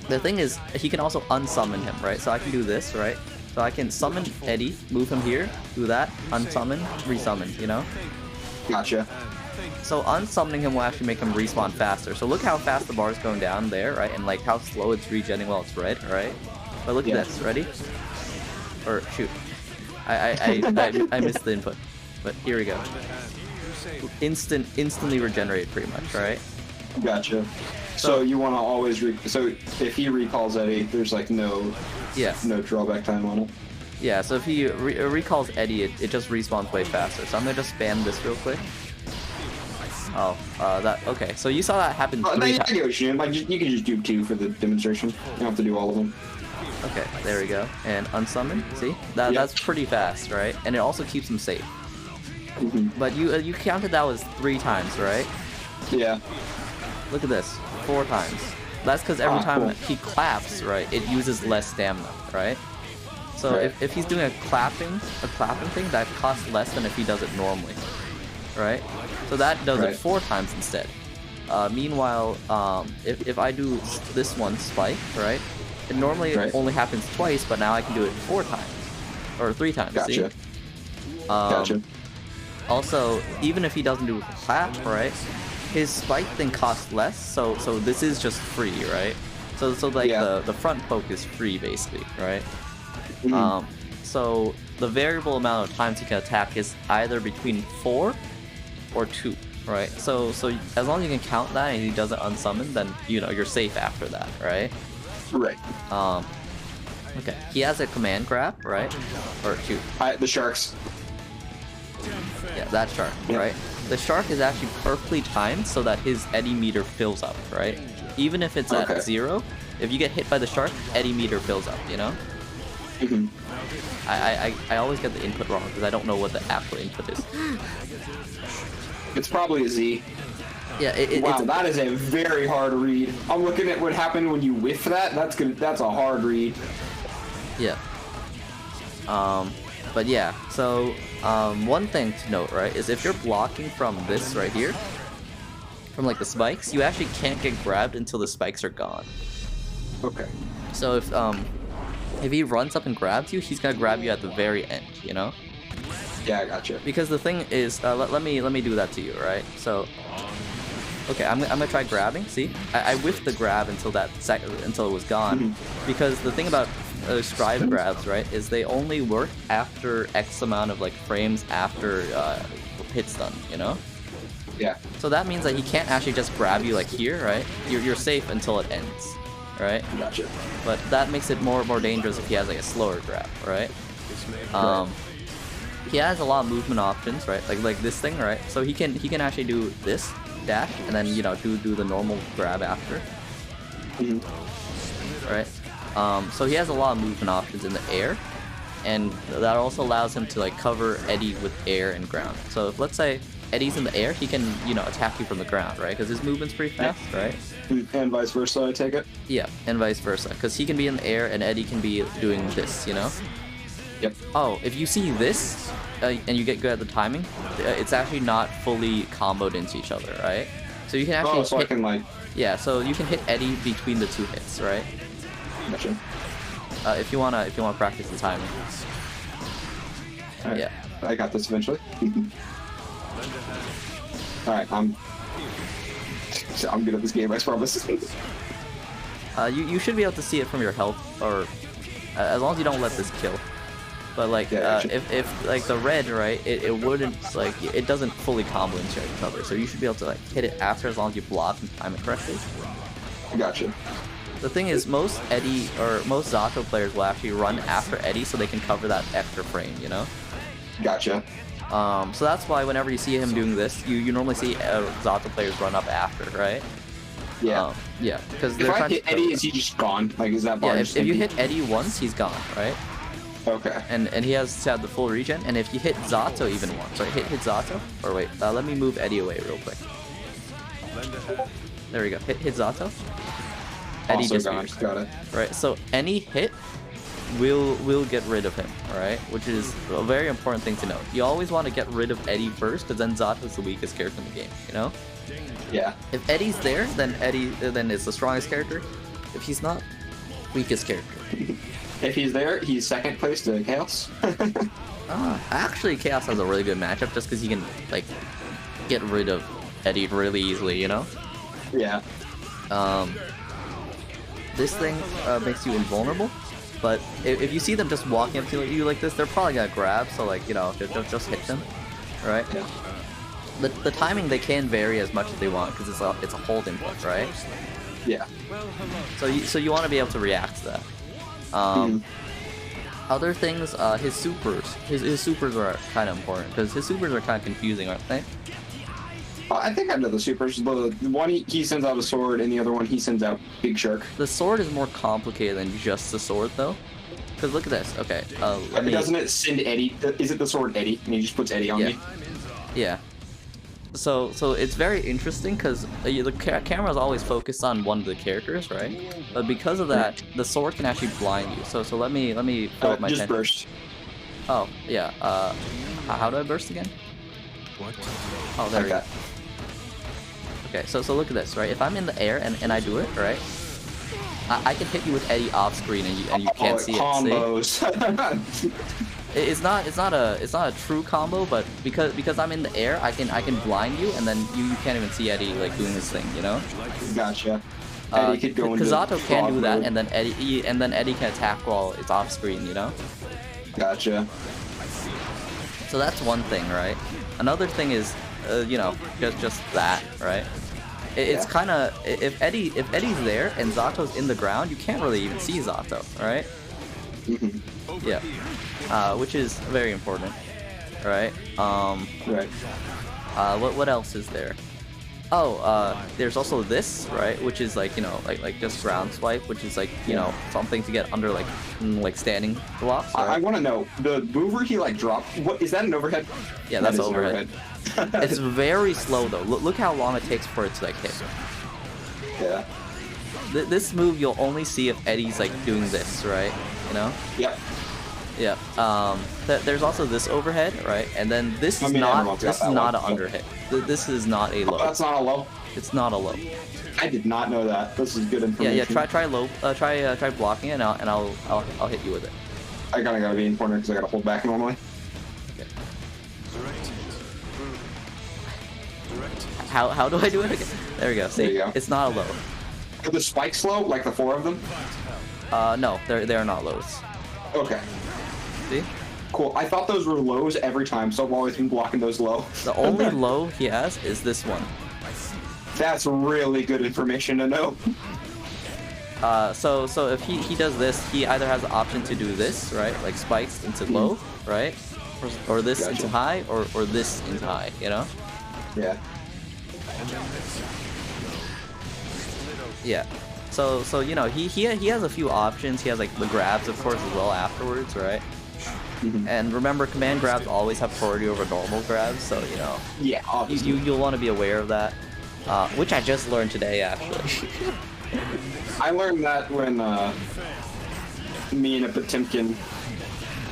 The thing is, he can also unsummon him, right? So I can do this, right? So I can summon Eddie, move him here, do that, unsummon, resummon, you know? Gotcha. So unsummoning him will actually make him respawn faster. So look how fast the bar is going down there, right? And like how slow it's regenning while it's red, right? But look at this, ready? Or shoot. I missed the input. But here we go. Instantly regenerate pretty much, right? Gotcha. So you want to always so if he recalls Eddie, there's like no drawback time on it. Yeah, so if he recalls Eddie, it just respawns way faster. So I'm gonna just spam this real quick. Oh, okay. So you saw that happen 3 times. Like, you can just do 2 for the demonstration. You don't have to do all of them. Okay, there we go. And unsummon, see? That's pretty fast, right? And it also keeps him safe. But you counted that was 3 times, right? Yeah. Look at this, 4 times. That's because every time cool. he claps, right, it uses less stamina, right? So if he's doing a clapping thing, that costs less than if he does it normally, right? So that does it 4 times instead. Meanwhile, if I do this one spike, right, it normally only happens twice, but now I can do it 4 times or 3 times. Gotcha. See? Gotcha. Also, even if he doesn't do a clap, right, his spike thing costs less. So this is just free, right? So like the front poke is free basically, right? So the variable amount of times he can attack is either between 4 or 2, right? So as long as you can count that and he doesn't unsummon, then you know you're safe after that, right? Right. Okay. He has a command grab, right? Or shoot. The sharks. Yeah, that shark, right? The shark is actually perfectly timed so that his Eddie meter fills up, right? Even if it's at 0, if you get hit by the shark, Eddie meter fills up, you know? I always get the input wrong because I don't know what the actual input is. It's probably a Z. Yeah, wow, that is a very hard read. I'm looking at what happened when you whiff that. That's a hard read. Yeah. But yeah, so one thing to note, right, is if you're blocking from this right here, from like the spikes, you actually can't get grabbed until the spikes are gone. Okay. So if he runs up and grabs you, he's gonna grab you at the very end, you know? Yeah, I gotcha. Because the thing is, let me do that to you, right? So, okay, I'm gonna try grabbing. See, I whiffed the grab until until it was gone, because the thing about strive grabs, right, is they only work after X amount of like frames after hit stun, you know? Yeah. So that means that he can't actually just grab you like here, right? You're safe until it ends, right? Gotcha. But that makes it more dangerous if he has like a slower grab, right? He has a lot of movement options, right? Like this thing, right? So he can actually do this dash and then you know do the normal grab after, right? So he has a lot of movement options in the air, and that also allows him to like cover Eddie with air and ground. So if let's say Eddie's in the air, he can attack you from the ground, right? Because his movement's pretty fast, right? And vice versa, I take it. Yeah, and vice versa, because he can be in the air and Eddie can be doing this, you know? Yep. Oh, if you see this and you get good at the timing, it's actually not fully comboed into each other, right? So you can actually so I can like... Yeah, so you can hit Eddie between the 2 hits, right? Gotcha. If you wanna practice the timing. Right. Yeah. I got this eventually. Alright, I'm good at this game, I promise. You should be able to see it from your health, or as long as you don't let this kill. But like, if like the red, right, it wouldn't, like, it doesn't fully combo into each other, so you should be able to like hit it after as long as you block and time it correctly. Gotcha. The thing is, most Eddie or most Zato players will actually run after Eddie so they can cover that extra frame, you know? Gotcha. So that's why whenever you see him doing this, you normally see Zato players run up after, right? Yeah. Yeah, because if I hit Eddie, is he just gone? Like, is that bar? Yeah, if you hit Eddie once, he's gone, right? Okay. And he has to have the full regen, and if you hit Zato even once, right? Hit Zato, or wait, let me move Eddie away real quick. There we go. Hit Zato. Eddie also disappears. Got it. Right. So any hit will get rid of him, alright? Which is a very important thing to know. You always want to get rid of Eddie first, because then Zato's the weakest character in the game, you know? Yeah. If Eddie's there, then then it's the strongest character. If he's not, weakest character. If he's there, he's second place to Chaos. Actually, Chaos has a really good matchup just because he can, like, get rid of Eddie really easily, you know? Yeah. This thing makes you invulnerable, but if you see them just walking up to you like this, they're probably gonna grab, so, like, you know, just hit them, right? Yeah. The timing, they can vary as much as they want because it's a hold input, right? Yeah. So you want to be able to react to that. Other things, his supers. His supers are kind of important because his supers are kind of confusing, aren't they? I think I know the supers. The one he sends out a sword, and the other one he sends out Big Shark. The sword is more complicated than just the sword, though. Because look at this. Okay. Doesn't it send Eddie? Is it the sword Eddie? And he just puts Eddie on me. Yeah. So it's very interesting because the camera is always focused on one of the characters, right? But because of that, the sword can actually blind you. So let me fill up my just attention. burst. Oh yeah. How do I burst again? What? Oh, there we go. Okay. Okay, so look at this, right? If I'm in the air and I do it, right? I can hit you with Eddie off screen and you can't see it. Combos. It's not a true combo, but because I'm in the air, I can blind you and then you can't even see Eddie like doing his thing, you know? Gotcha. Eddie could go into Kazato can frog do that, mode. and then Eddie can attack while it's off screen, you know? Gotcha. So that's one thing, right? Another thing is, you know, just that, right? It's Yeah. kind of if Eddie's there and Zato's in the ground, you can't really even see Zato, right? Yeah, which is very important, right? Right. What else is there? Oh, there's also this, right? Which is like, you know, like just ground swipe, which is like, you know, something to get under like standing blocks. I Right? want to know the mover he like dropped. What is that? An overhead? Yeah, That that's is an overhead. It's very slow though. Look how long it takes for it to like hit. Yeah. This move you'll only see if Eddie's like doing this, right? You know? Yep. Yeah. There's also this overhead, right? And then this I is mean, not everyone's got this is that not one, an but- underhit. This is not a low. That's not a low. It's not a low. I did not know that. This is good information. Yeah. Try low. Try blocking it, and I'll hit you with it. I kind of gotta be in corner because I gotta hold back normally. How do I do it again? There we go. See, There you go. it's not a low. Are the spikes low? Like the four of them? No, they're not lows. Okay. See, Cool. I thought those were lows every time, so I've always been blocking those low. the only low he has is this one. That's really good information to know. So if he does this, he either has the option to do this, right? Like spikes into low, right? Or this Gotcha. into high, or this into high, you know? Yeah. Yeah. So you know, he has a few options. He has like the grabs, of course, as well afterwards, right? And remember, command grabs always have priority over normal grabs, so you know, Yeah, obviously. you'll want to be aware of that. Which I just learned today, actually. I learned that when me and a Potemkin,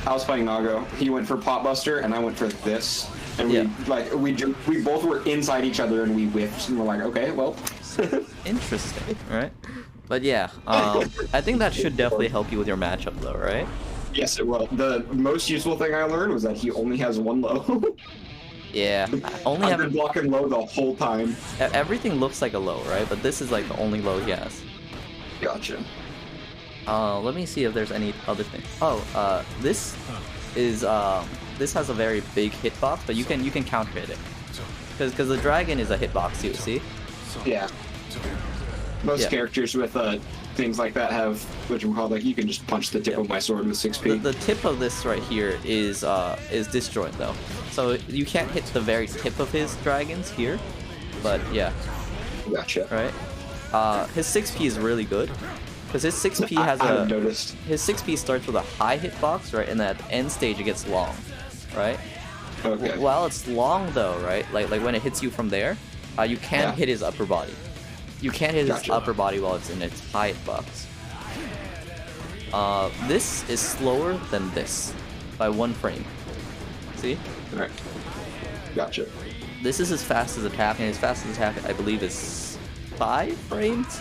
I was playing Nago. He went for Potbuster, and I went for this. And Yeah. we both were inside each other, and we whiffed, and we're like, okay, well. Interesting, right? But yeah, I think that should definitely help you with your matchup, though, right? Yes, it will. The most useful thing I learned was that he only has one low. Yeah, only I've have been blocking low the whole time. everything looks like a low, right? But this is like the only low he has. Gotcha. Let me see if there's any other thing. Oh, this is this has a very big hitbox, but you can counter hit it because the dragon is a hitbox too. See? Yeah. Most Yeah. characters with things like that have what you call, like, you can just punch the tip of my sword with 6p. The tip of this right here is disjoint though, so you can't hit the very tip of his dragons here. But yeah, Gotcha. right. His 6p is really good because his 6p has I haven't a noticed. his 6p starts with a high hitbox, right, and at the end stage it gets long, right? Okay. While it's long though, right, like when it hits you from there, you can't Yeah. hit his upper body. You can't hit his Gotcha. upper body while it's in its high hitbox. This is slower than this by 1 frame. See? Alright. Gotcha. This is his fastest attack, and his fastest attack, I believe, is 5 frames?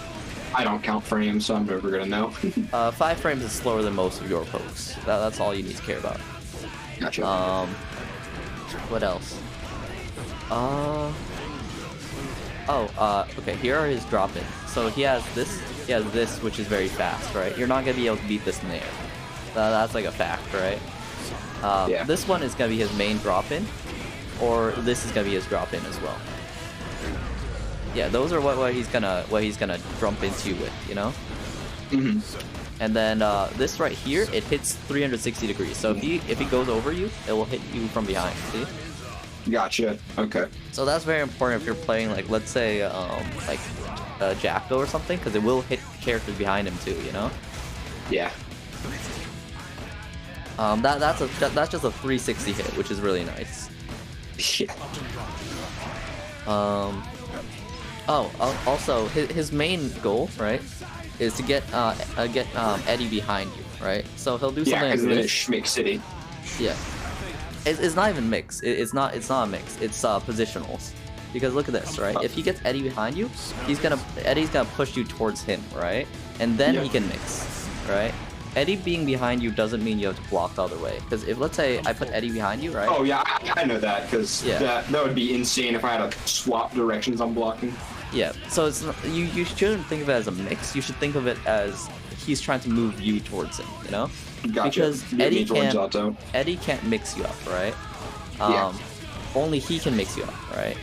I don't count frames, so I'm never gonna know. 5 frames is slower than most of your pokes. That's all you need to care about. Gotcha. What else? Okay, here are his drop-ins. So he has this, which is very fast, right? You're not gonna be able to beat this in the air. That's like a fact, right? Yeah. This one is gonna be his main drop-in, or this is gonna be his drop-in as well. Yeah, those are what he's gonna jump into you with, you know? Mm-hmm. And then this right here, it hits 360 degrees. So if he goes over you, it will hit you from behind. See? Gotcha. Okay. So that's very important if you're playing, like, let's say like Jacko or something, because it will hit characters behind him too. You know? Yeah. That's just a 360 hit, which is really nice. Yeah. Also his main goal, right, is to get Eddie behind you, right? So he'll do something like because then this. it's Schmick City. Yeah. It's not even mix. It's not a mix. It's positionals. Because look at this, right? If he gets Eddie behind you, Eddie's gonna push you towards him, right? And then he can mix, right? Eddie being behind you doesn't mean you have to block the other way. Because if, let's say, I put Eddie behind you, right? Oh yeah, I know that, because that would be insane if I had to swap directions I'm blocking. Yeah. So it's not, you shouldn't think of it as a mix. You should think of it as he's trying to move you towards him, you know? Gotcha. Because Get me towards Zato. Eddie can't mix you up, right? Yeah. Only he can mix you up, right?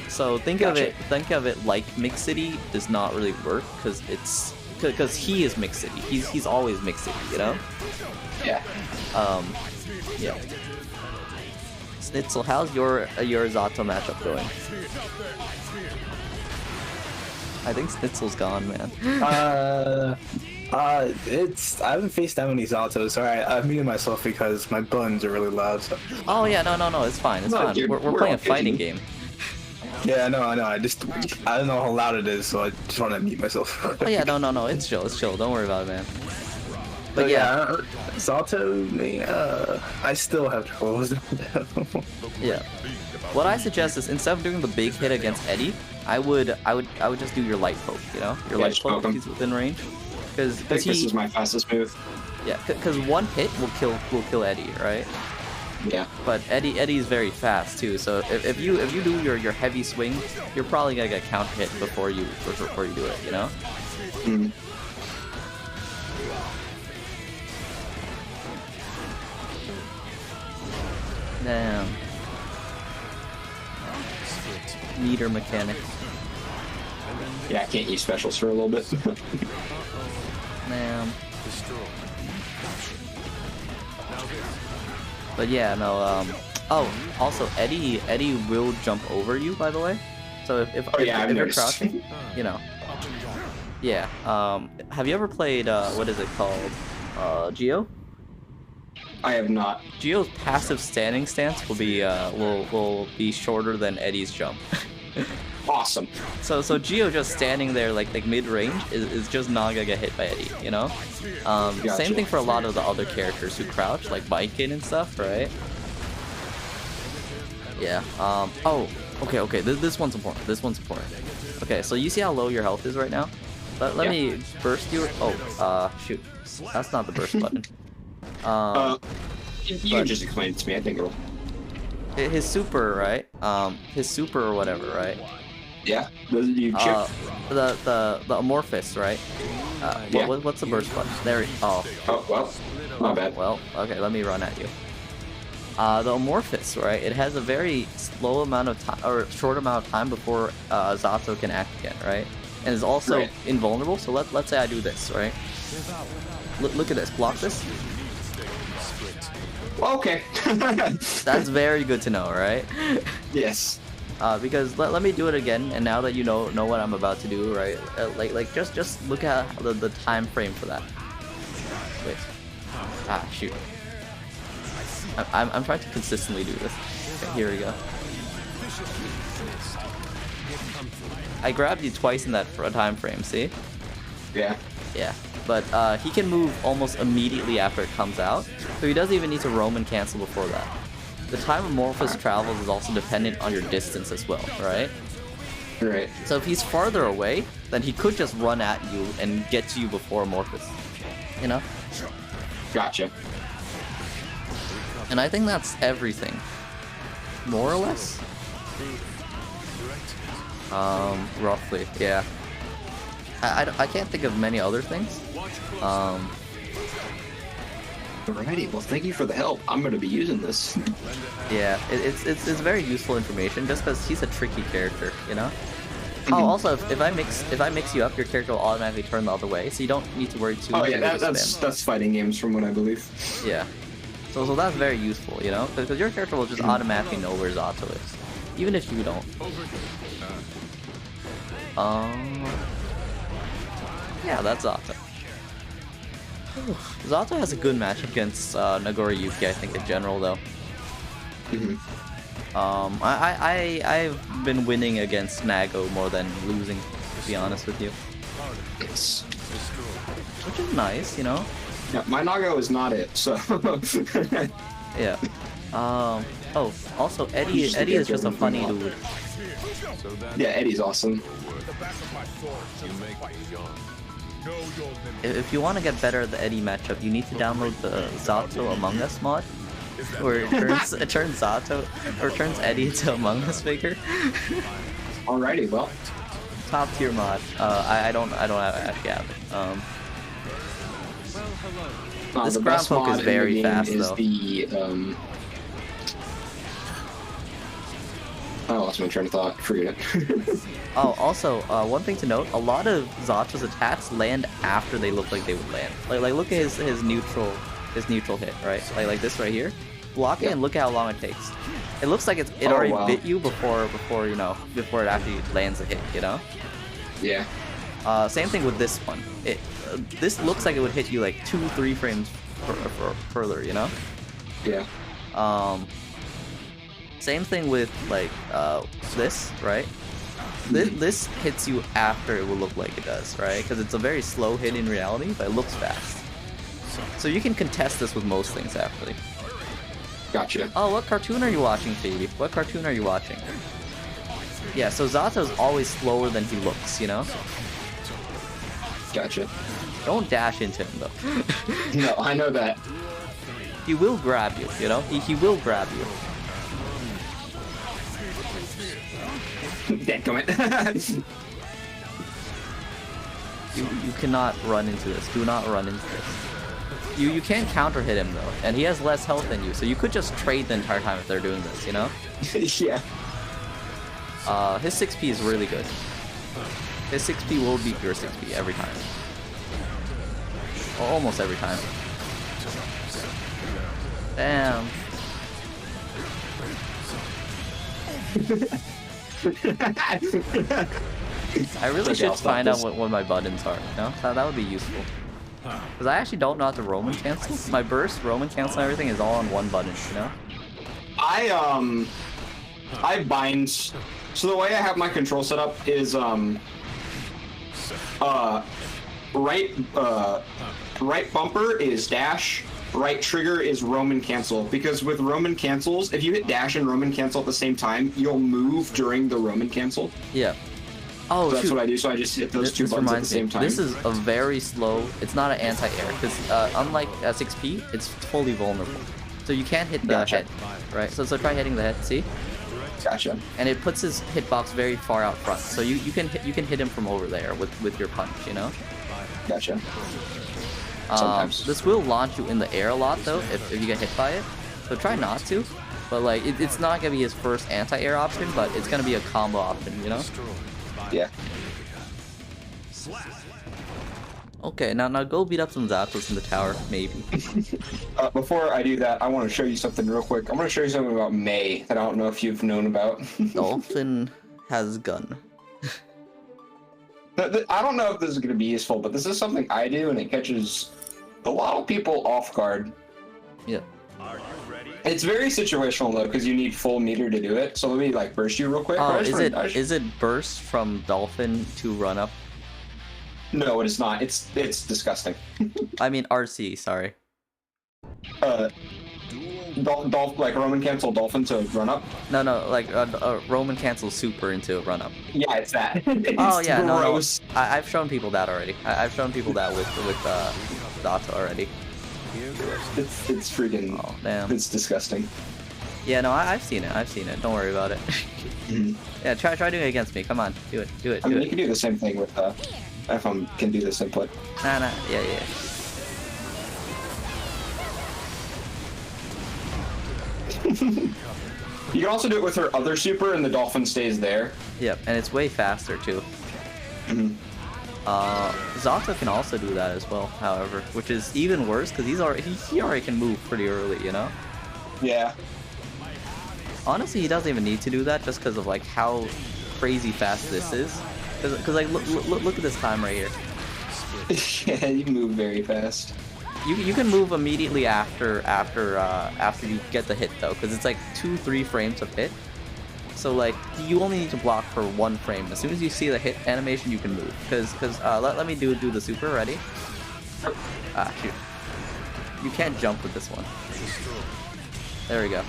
So think of it like Mix City does not really work because he is Mix City. He's always Mix City, you know? Yeah. Yeah. Snitzel, how's your Zato matchup going? I think Snitzel's gone, man. I haven't faced that many Zatos. Sorry, I've muted myself because my buttons are really loud. So. Oh yeah, no, it's fine. It's fine. Dude, We're playing a fighting kidding. game. Yeah, I know. I don't know how loud it is, so I just want to mute myself. Oh yeah, no, it's chill. Don't worry about it, man. But So, yeah, Zato, I still have trouble with them. yeah. What I suggest is instead of doing the big hit against Eddie, I would just do your light poke. You know, your light just poke poke him. if he's within range. Because I think this is my fastest move. yeah, because one hit will kill Eddie, right? Yeah. But Eddie's very fast too. So if you do your heavy swing, you're probably gonna get counter hit before you do it. You know. Mm. Damn. Meter mechanics. Yeah, I can't use specials for a little bit. Damn. But yeah, no. Oh, also Eddie will jump over you, by the way. So if I've you're noticed. crouching, you know. Yeah. Have you ever played what is it called? Geo? I have not. Geo's passive standing stance will be shorter than Eddie's jump. Awesome. So Geo just standing there like mid range is just not gonna get hit by Eddie, you know? Gotcha. Same thing for a lot of the other characters who crouch, like Viking and stuff, right? Yeah. Oh, okay. This one's important. Okay, so you see how low your health is right now? Let me burst you. Oh, shoot. That's not the burst button. You can just explain it to me. I think it'll. His super, right? His super or whatever, right? Yeah. You chip. The Amorphous, right? Yeah. What's the burst button? There. Oh. Oh well. Not bad. Well, okay. Let me run at you. The Amorphous, right? It has a very slow amount of time or short amount of time before Zato can act again, right? And is also invulnerable. So let's say I do this, right? Look at this. Block this. Okay. That's very good to know, right? Yes. Because let me do it again, and now that you know what I'm about to do, right? Like just look at the time frame for that. Wait. Ah, shoot. I'm trying to consistently do this. Okay, here we go. I grabbed you twice in that time frame. See? Yeah. Yeah, but he can move almost immediately after it comes out, so he doesn't even need to Roman cancel before that. The time Amorphous travels is also dependent on your distance as well, right? Right. So if he's farther away, then he could just run at you and get to you before Amorphous. You know? Gotcha. And I think that's everything. More or less? Roughly, yeah. I can't think of many other things. Alrighty, well thank you for the help. I'm gonna be using this. Yeah, it's very useful information just because he's a tricky character, you know? Oh, also, if I mix you up, your character will automatically turn the other way, so you don't need to worry too much. Oh yeah, about that's fighting games from what I believe. Yeah. So that's very useful, you know? Because your character will just automatically know where Zato is. Even if you don't. Yeah, that's Zato. Zato has a good match against Nagori Yuki, I think, in general, though. I've been winning against Nago more than losing, to be honest with you. Yes. Which is nice, you know? Yeah, my Nago is not it, so. Yeah. Oh, also, Eddie is just a funny dude. Yeah, Eddie's awesome. If you want to get better at the Eddie matchup, you need to download the Zato Among Us mod, where it turns Zato or turns Eddie into Among Us figure. Alrighty, well. Top tier mod. I don't actually have it. This The ground best poke mod is in very the game fast, is though. the I lost my train of thought. Forget it. Oh, also, one thing to note: a lot of Zato's attacks land after they look like they would land. Like look at his neutral hit, right? Like this right here. Block it and look at how long it takes. It looks like it already bit you before it actually lands a hit, you know? Yeah. Same thing with this one. This looks like it would hit you like 2-3 frames further, you know? Yeah. Same thing with like this, right? This hits you after it will look like it does, right? Because it's a very slow hit in reality, but it looks fast. So you can contest this with most things, actually. Gotcha. Oh, what cartoon are you watching, Phoebe? What cartoon are you watching? Yeah, so Zato's always slower than he looks, you know? Gotcha. Don't dash into him, though. No, I know that. He will grab you, you know? He will grab you. Dadgummit. You cannot run into this. Do not run into this. You can counter hit him though, and he has less health than you, so you could just trade the entire time if they're doing this, you know? Yeah. His 6p is really good. His 6p will beat your 6p every time. Or almost every time. Damn. I really should find out what my buttons are, you know? That would be useful. Because I actually don't know how to Roman cancel. My burst, Roman cancel, and everything is all on one button, you know? I bind. So the way I have my control set up is right bumper is dash, right trigger is Roman cancel. Because with Roman cancels, if you hit dash and Roman cancel at the same time, you'll move during the Roman cancel. Yeah. Oh, so that's shoot. what I do. So I just hit those two buttons at the same time. This is a very slow. It's not an anti-air because unlike 6p, it's fully vulnerable. So you can't hit the head, right? So try hitting the head. See? Gotcha. And it puts his hitbox very far out front. So you can hit him from over there with your punch. You know? Gotcha. Sometimes. This will launch you in the air a lot though if you get hit by it. So try not to. But like it's not gonna be his first anti-air option, but it's gonna be a combo option. You know? Yeah. Okay, now go beat up some Zatos in the tower, maybe. Before I do that, I want to show you something real quick. I'm going to show you something about May that I don't know if you've known about. Dolphin has gun. I don't know if this is going to be useful, but this is something I do, and it catches a lot of people off guard. Yeah. It's very situational though, because you need full meter to do it. So let me like burst you real quick. Oh, is it burst from Dolphin to run up? No, it is not. It's disgusting. I mean RC, sorry. Like Roman cancel dolphin to run up. No, like Roman cancels super into a run up. Yeah, it's that. Oh It's yeah, no. gross. I've shown people that already. I've shown people that with Dota already. It's freaking. Oh damn. It's disgusting. Yeah, no, I've seen it. I've seen it. Don't worry about it. Mhm. Yeah, try doing it against me. Come on, do it. I mean, you can do the same thing with FM can do this input. Nah. Yeah. You can also do it with her other super, and the dolphin stays there. Yep, and it's way faster too. Mhm. Zato can also do that as well, however, which is even worse because he already can move pretty early, you know. Yeah. Honestly, he doesn't even need to do that just because of like how crazy fast this is. Because like look at this time right here. Yeah, you move very fast. You can move immediately after you get the hit though, because it's like 2-3 frames of hit. So like you only need to block for 1 frame. As soon as you see the hit animation, you can move. Let me do the super. Ready? Ah shoot! You can't jump with this one. There we go.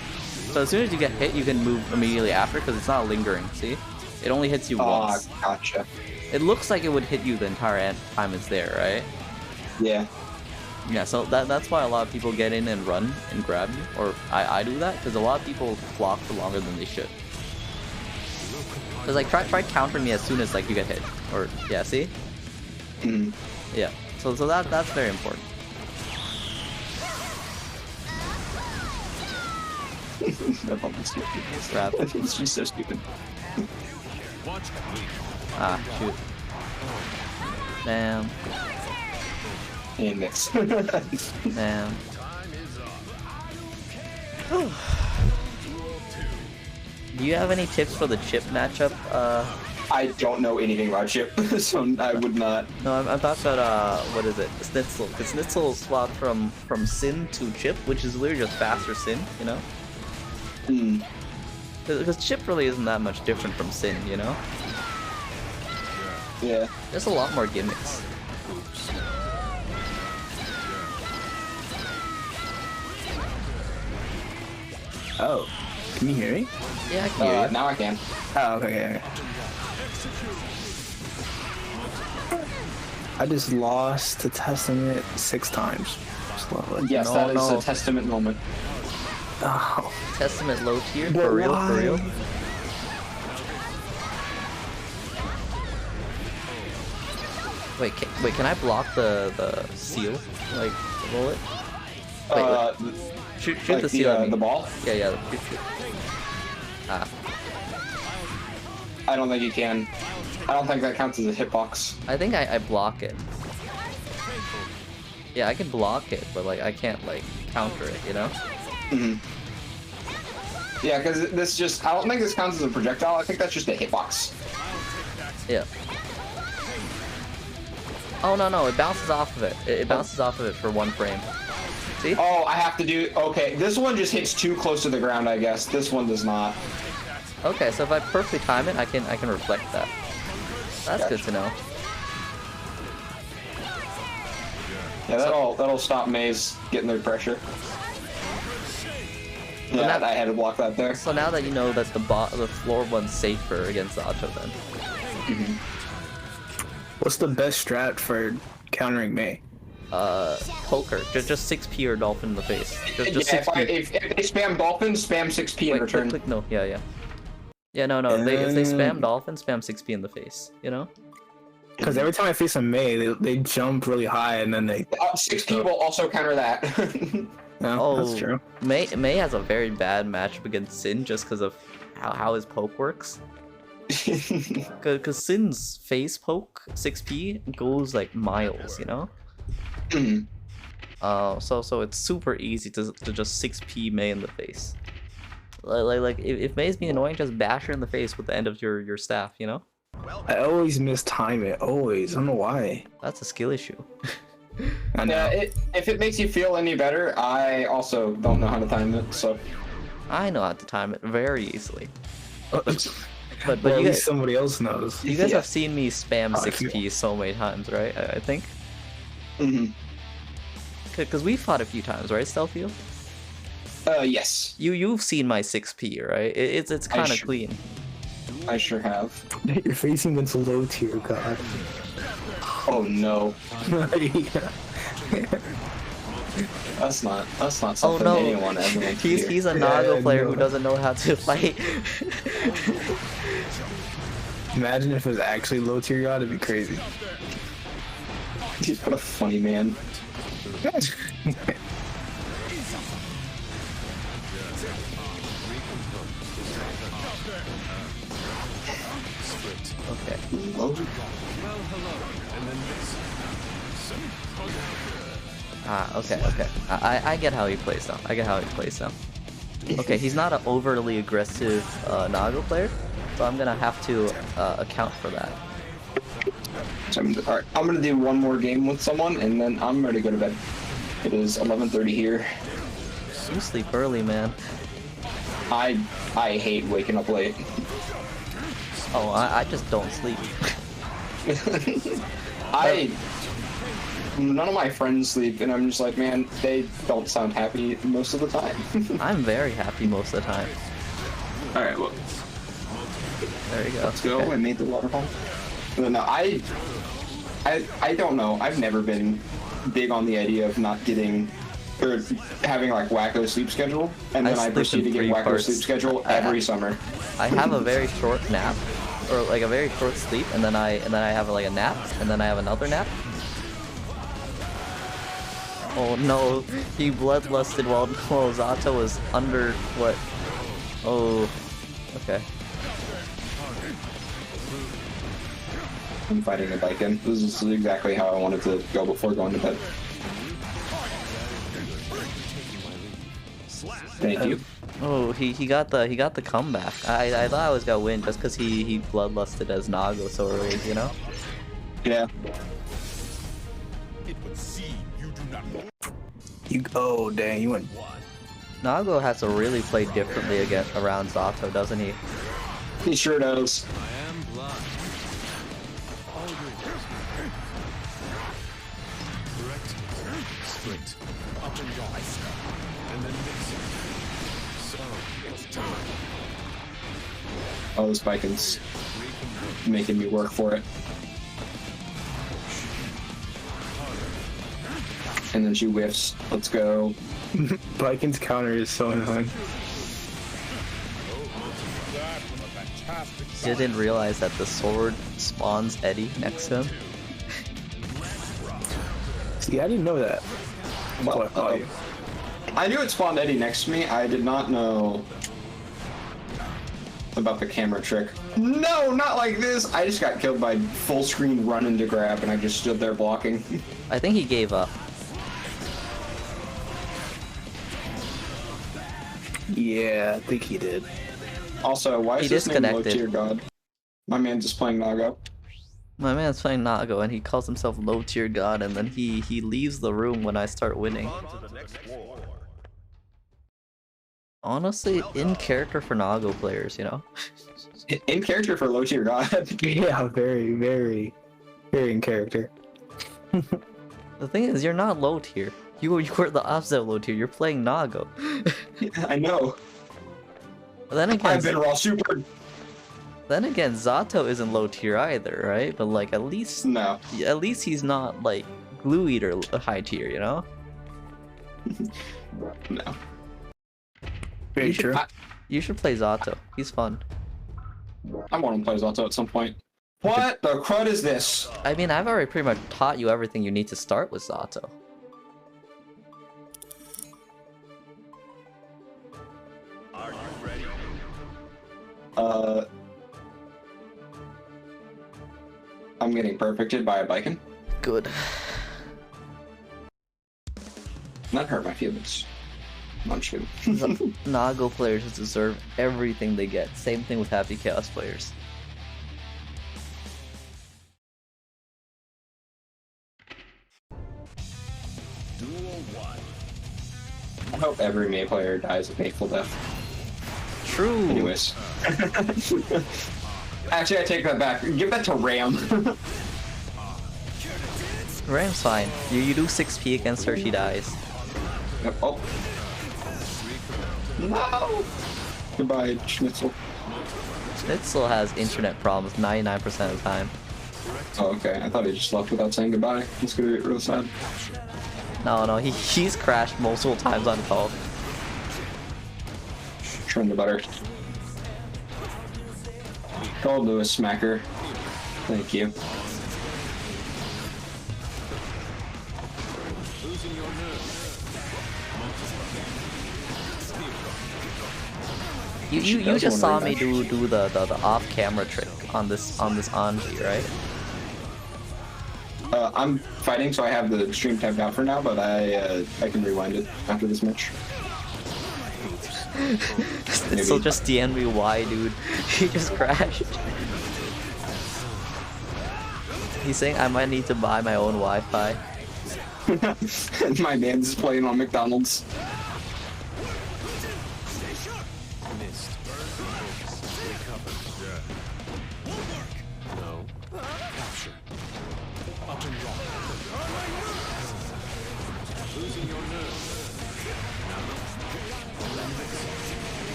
So as soon as you get hit, you can move immediately after because it's not lingering. See? It only hits you once. Gotcha. It looks like it would hit you the entire time it's there, right? Yeah. Yeah, so that's why a lot of people get in and run and grab you, or I do that, because a lot of people block for longer than they should. Cause like try countering me as soon as like you get hit, or yeah, see? Mm. Yeah, so that's very important. That bump's stupid. Grab. It's just so stupid. Ah, shoot. Damn. And mix. Damn. Do you have any tips for the chip matchup? I don't know anything about chip, so I would not. No, I'm talking about what is it? Snitzel. Because Snitzel swapped from Sin to Chip, which is literally just faster Sin, you know? Hmm. Because Chip really isn't that much different from Sin, you know? Yeah. There's a lot more gimmicks. Oh, can you hear me? Yeah, I can hear you. Now I can. Oh, okay. I just lost to Testament 6 times. Slowly. Yes, No, that is no. a testament moment. Oh. Testament low tier? But For real? why? For real? Wait, can I block the seal? Like, roll it? Wait. Shoot Like the seal at me. the ball? Yeah, shoot. Ah, I don't think you can. I don't think that counts as a hitbox. I think I block it. Yeah, I can block it, but like I can't like counter it, you know? Hmm. Yeah, because this just, I don't think this counts as a projectile. I think that's just a hitbox. Yeah. Oh no, it bounces off of it. It bounces off of it for 1 frame. See? Oh, I have to do, okay, this one just hits too close to the ground, I guess. This one does not. Okay, so if I perfectly time it, I can reflect that. That's Gotcha. good to know. Yeah, that'll stop Maze getting their pressure. Yeah, now- I had to block that there. So now that you know that the floor one's safer against the Auto then. What's the best strat for countering May? Poker. Just 6p or Dolphin in the face. Just Yeah, 6p. if they spam Dolphin, spam 6p in Wait, return. click, no, yeah. Yeah, no, if they spam Dolphin, spam 6p in the face, you know? Because every time I face a May, they jump really high and then they. 6p will also counter that. No, Oh, that's true. May has a very bad matchup against Sin just because of how his poke works. Because Sin's face poke 6p goes like miles, you know. Mhm. So it's super easy to just 6p May in the face. Like if May's being annoying, just bash her in the face with the end of your staff, you know. I always mistime it. Always. I don't know why. That's a skill issue. I know. Yeah, if it makes you feel any better, I also don't know how to time it, so. I know how to time it very easily. But Well, at you least guys, somebody else knows. you guys Yeah. have seen me spam Oh, 6P so many times, right? I think. Hmm. Because we fought a few times, right, Stealthio? Yes, You've seen my 6P, right? It's kind of sure- clean. I sure have. You're facing against a low tier god. Oh no, Yeah. that's not Oh something no, anyone ever wants to do. he's a Yeah, Nago player no. who doesn't know how to fight. Imagine if it was actually low tier god, it'd be crazy. Dude, what a funny man. Okay. Oh, Okay. I get how he plays now. Okay, he's not an overly aggressive Nago player, so I'm gonna have to account for that. so all right, I'm gonna do one more game with someone, and then I'm ready to go to bed. It is 11:30 here. You sleep early, man. I hate waking up late. Oh, I just don't sleep. None of my friends sleep, and I'm just like, man, they don't sound happy most of the time. I'm very happy most of the time. All right, well, There you go. let's go. Okay. I made the waterfall. No, I don't know. I've never been big on the idea of not getting or having like wacko sleep schedule, and then I sleep proceed to in get 3 wacko parts. sleep schedule every summer. I have a very short nap, or like a very short sleep, and then I have like a nap, and then I have another nap. Oh no, he bloodlusted while Zato was under what? Oh, okay. I'm fighting a bike in. This is exactly how I wanted to go before going to bed. Thank you. Oh, he got the comeback. I thought I was gonna win just because he bloodlusted as Nago so early, you know? Yeah. It would seem you do not know. Oh dang, you went. Nago has to really play differently around Zato, doesn't he? He sure does. I am blind. All yours. Correct. Straight. Up and down. And then mix it. So, it's time. Oh, this Vikings making me work for it. And then she whiffs. Let's go. Vikings counter is so annoying. That was a fantastic Didn't realize that the sword spawns Eddie next to him. See, I didn't know that. Well, What, oh, you. I knew it spawned Eddie next to me. I did not know about the camera trick. No, not like this. I just got killed by full screen run into grab, and I just stood there blocking. I think he gave up. Yeah, I think he did. Also, why He is this name low disconnected. tier god? My man's just playing Nago. My man's playing Nago and he calls himself low tier god, and then he leaves the room when I start winning. On to the next war. Honestly, in character for Nago players, you know? In character for low tier god. Yeah, very, very, very in character. The thing is, you're not low tier. You were the opposite of low tier. You're playing Nago. I know. Then I've again, been raw super. Zato isn't low tier either, right? But like, at least No. he's not like Glue Eater high tier, you know? No. Very true. You should play Zato. He's fun. I want to play Zato at some point. What the crud is this? I mean, I've already pretty much taught you everything you need to start with Zato. Are you ready? I'm getting perfected by a Viking. Good. That hurt my feelings. I'm just kidding. Nago players deserve everything they get. Same thing with Happy Chaos players. Duel 1. I hope every May player dies a painful death. True. Anyways. Actually, I take that back. Give that to Ram. Ram's fine. You do 6p against her, she dies. Yep. Oh. No! Goodbye, Schnitzel. Schnitzel has internet problems 99% of the time. Oh, okay. I thought he just left without saying goodbye. It's gonna be real sad. No, he's crashed multiple times on call. Trying to butter. Call Lewis Smacker. Thank you. You just saw me do the off camera trick on this Anji, right? I'm fighting, so I have the stream tapped out for now, but I can rewind it after this match. So just DN me why, dude. He just crashed. He's saying I might need to buy my own Wi-Fi. My man's playing on McDonald's. Missed. Recover. No. Capture. Up and wrong. Losing your nerve.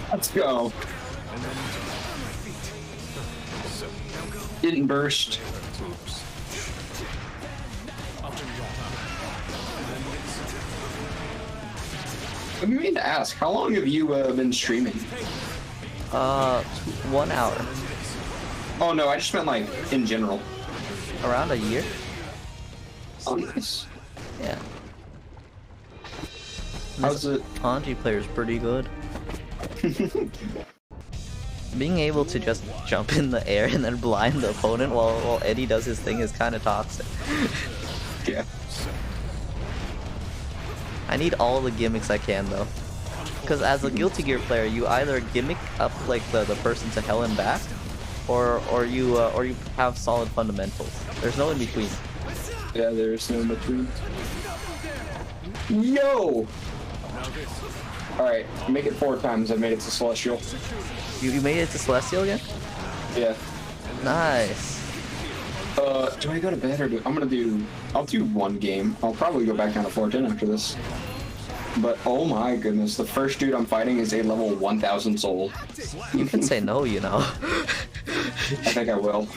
Let's go. Didn't burst. Oops. Up and wrong. I mean to ask, how long have you been streaming? 1 hour. Oh no, I just meant like in general. Around a year? Oh nice. Yeah. How's it? Anji player is pretty good. Being able to just jump in the air and then blind the opponent while Eddie does his thing is kind of toxic. Yeah. I need all the gimmicks I can though. Because as a Guilty Gear player, you either gimmick up like the person to hell and back, or you have solid fundamentals. There's no in between. Yeah, there's no in between. Yo! Alright, make it 4 times. I made it to Celestial. You made it to Celestial again? Yeah. Nice. Do I go to bed or I'll do 1 game. I'll probably go back down to 410 after this. But oh my goodness, the first dude I'm fighting is a level 1000 soul. You can say no, you know. I think I will.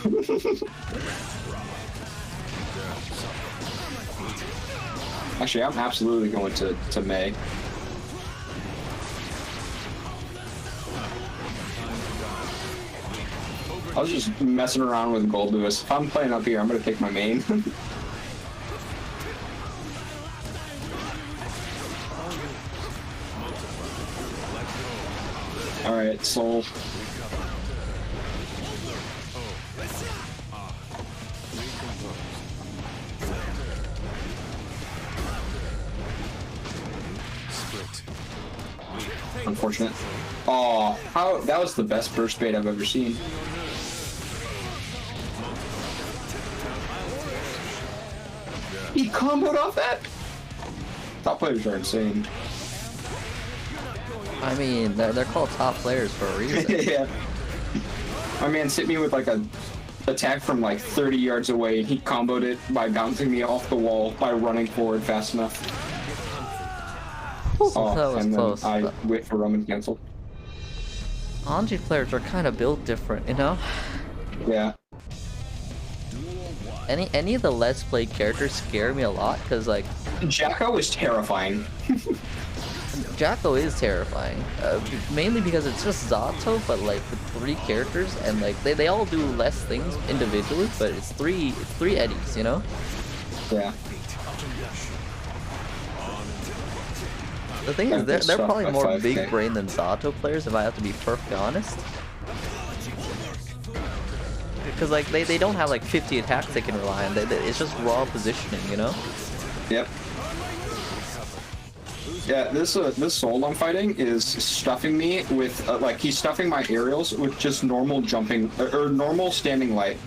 Actually, I'm absolutely going to May. I was just messing around with Gold Lewis. If I'm playing up here, I'm gonna take my main. Alright, Soul. Unfortunate. Oh, that was the best burst bait I've ever seen. He comboed off that? Top players are insane. I mean, they're called top players for a reason. Yeah. My man hit me with like a attack from like 30 yards away, and he comboed it by bouncing me off the wall by running forward fast enough. Oh, that was and close. then I wait for Roman cancel. Anji players are kind of built different, you know? Yeah. Any of the Let's Play characters scare me a lot, because like... Jacko is terrifying. Jacko is terrifying, mainly because it's just Zato, but like with 3 characters, and like they all do less things individually, but it's three Eddies, you know? Yeah. The thing is, they're probably at more 5K. big brain than Zato players, if I have to be perfectly honest. Because like they don't have like 50 attacks they can rely on. It's just raw positioning, you know? Yep. Yeah, this soul I'm fighting is stuffing me with like he's stuffing my aerials with just normal jumping or normal standing light.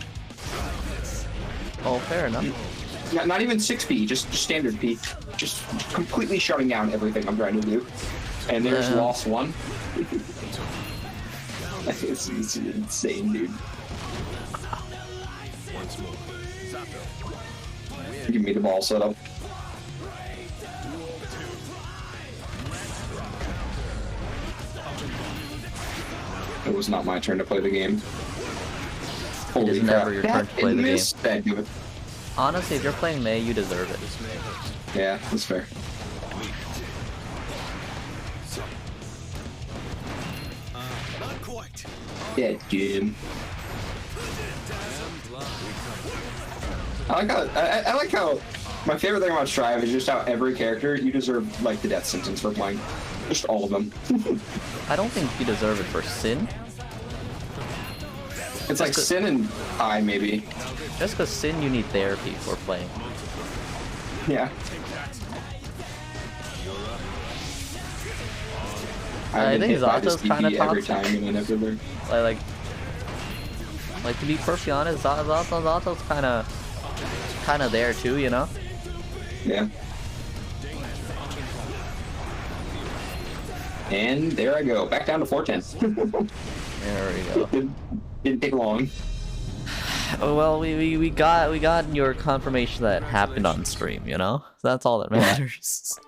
Oh, fair enough. not even 6P, just standard P. Just completely shutting down everything I'm trying to do. And there's lost one. it's insane, dude. Once more. Give me the ball setup. It was not my turn to play the game. Holy is crap. never your turn to play the game. That game. Honestly, if you're playing Mei, you deserve it. Yeah, that's fair. Not quite. Yeah, Jim. I like how my favorite thing about Strive is just how every character you deserve like the death sentence for playing. Just all of them. I don't think you deserve it for Sin. It's like Sin and I maybe. Just because Sin, you need therapy for playing. Yeah. I think Zato's kind of every toxic. time and I never learn. Like to be perfectly honest, Zato's kind of there too, you know. Yeah. And there I go, back down to 410. There we go. Didn't take long. Oh, well, we got your confirmation that it happened on stream, you know. That's all that matters.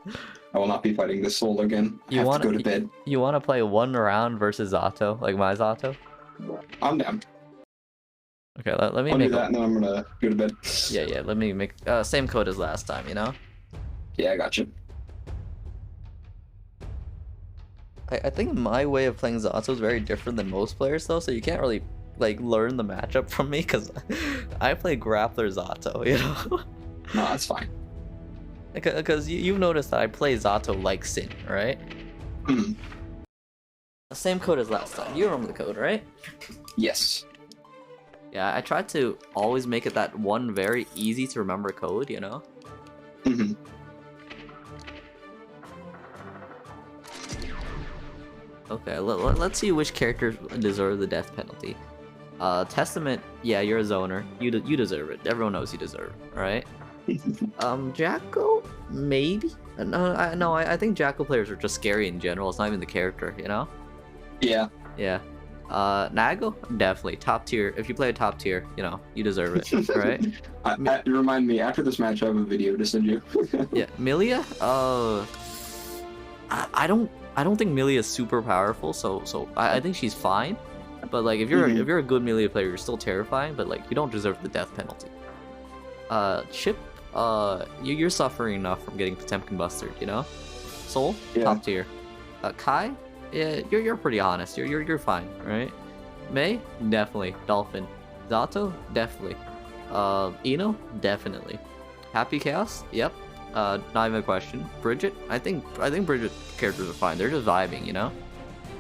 I will not be fighting this soul again. I have to go to bed. You want to play one round versus Zato, like my Zato? I'm down. Okay, let me I'll make do that, and then I'm gonna go to bed. Yeah. Let me make same code as last time, you know. Yeah, I got you. I think my way of playing Zato is very different than most players, though. So you can't really like learn the matchup from me because I play Grappler Zato, you know. No, that's fine. Because you've noticed that I play Zato like Sin, right? Hmm. Same code as last time. You remember the code, right? Yes. Yeah, I tried to always make it that one very easy to remember code, you know? Mm-hmm. Okay, let's see which characters deserve the death penalty. Testament, yeah, you're a zoner. You deserve it. Everyone knows you deserve it, right? Jacko, maybe? No, I think Jacko players are just scary in general. It's not even the character, you know? Yeah. Yeah. Nago, definitely top tier. If you play a top tier, you know, you deserve it, right? Remind me, after this match I have a video to send you. Yeah, Milia, I don't think Milia is super powerful, so I think she's fine. But like if you're a good Milia player, you're still terrifying, but like you don't deserve the death penalty. Chip, you're suffering enough from getting Potemkin busted, you know? Soul, Yeah. top tier. Kai, yeah, you're pretty honest. You're fine, right? Mei, definitely. Dolphin. Zato, definitely. Eno, definitely. Happy Chaos, yep. Not even a question. Bridget, I think Bridget characters are fine. They're just vibing, you know?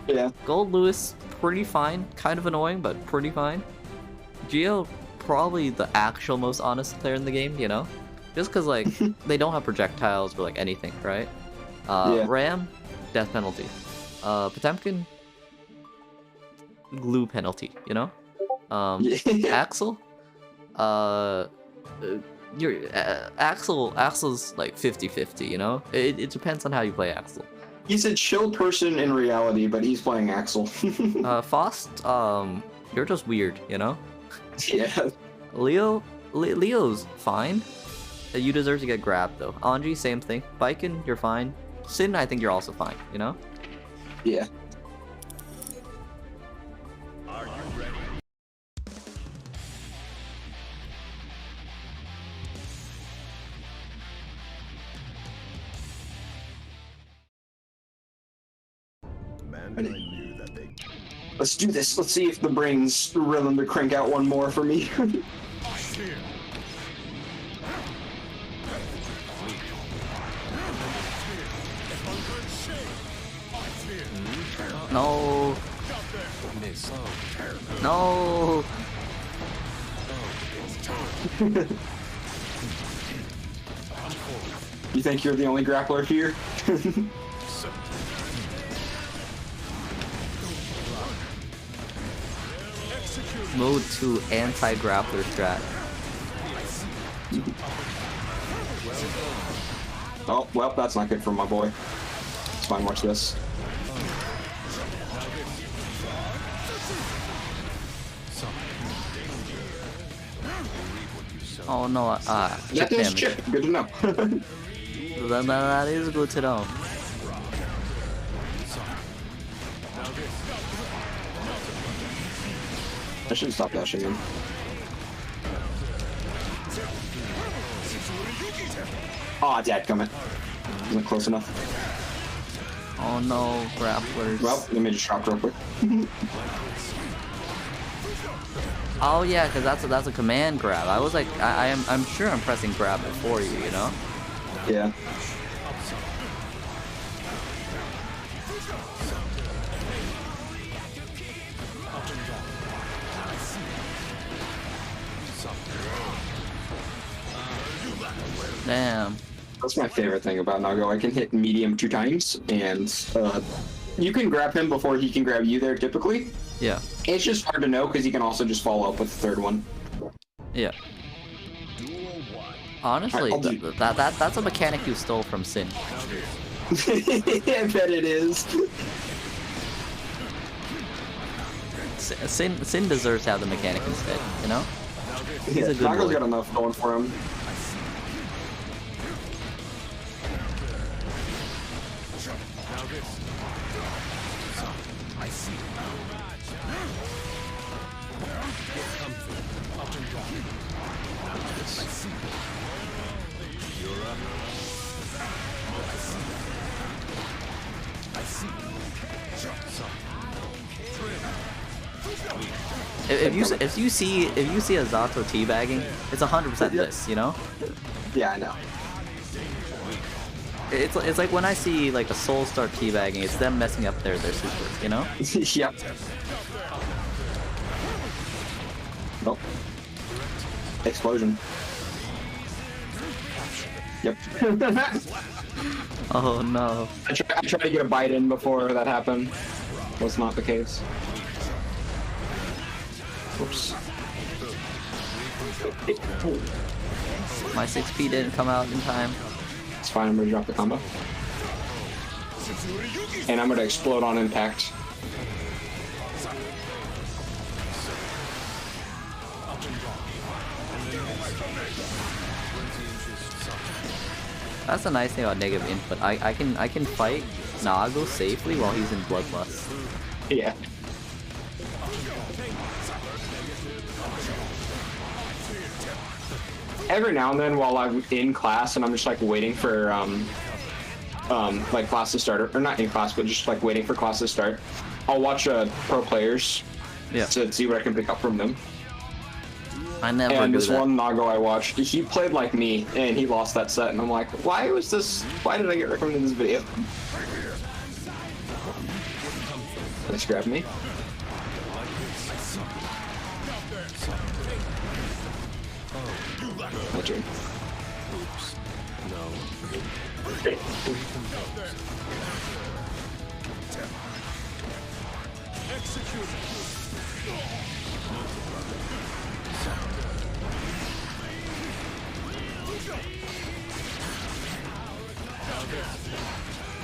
Yeah. Gold Lewis, pretty fine. Kind of annoying, but pretty fine. Geo, probably the actual most honest player in the game, you know? Just because, like, they don't have projectiles or, like, anything, right? Yeah. Ram, death penalty. Potemkin, glue penalty, you know? Axel, Axel's like 50-50, you know? It depends on how you play Axel. He's a chill person in reality, but he's playing Axel. Faust, you're just weird, you know? Yeah. Leo's fine. You deserve to get grabbed though. Anji, same thing. Baiken, you're fine. Sin, I think you're also fine, you know? Yeah. Are you ready? Man, I knew that they. Let's do this. Let's see if the brains rhythm to crank out one more for me. Fear. No. No. You think you're the only grappler here? Mode 2 anti-grappler strat. Oh, well, that's not good for my boy. It's fine, watch this. Oh no, That is damage. chip. Good to know. That is good to know. I should stop dashing him. Aw, dadgummit. Wasn't close enough. Oh no, grapplers. Well, let me just drop real quick. Oh yeah, because that's a command grab. I was like, I'm sure I'm pressing grab before you, you know? Yeah. Damn. That's my favorite thing about Nago. I can hit medium 2 times, and you can grab him before he can grab you there typically. Yeah. It's just hard to know because he can also just follow up with the third one. Yeah. Honestly, I'll do- that's a mechanic you stole from Sin. I bet it is. Sin deserves to have the mechanic instead, you know? Yeah, a good Nago's boy. got enough going for him. If you see a Zato teabagging, it's 100% this, you know? Yeah, I know. It's like when I see like a Soul start teabagging, it's them messing up their super, you know? Yep. Nope. Explosion. Yep. Oh no. I tried to get a bite in before that happened. Was not the case. Oops. My 6P didn't come out in time. It's fine, I'm gonna drop the combo. And I'm gonna explode on impact. That's the nice thing about negative input. I can fight Nago safely while he's in Bloodlust. Yeah. Every now and then while I'm in class and I'm just like waiting for like class to start, or not in class, but just like waiting for class to start, I'll watch pro players to see what I can pick up from them. I never And do this that. one Nago I watched, he played like me and he lost that set, and I'm like, why did I get recommended this video? Let's grab me. My turn.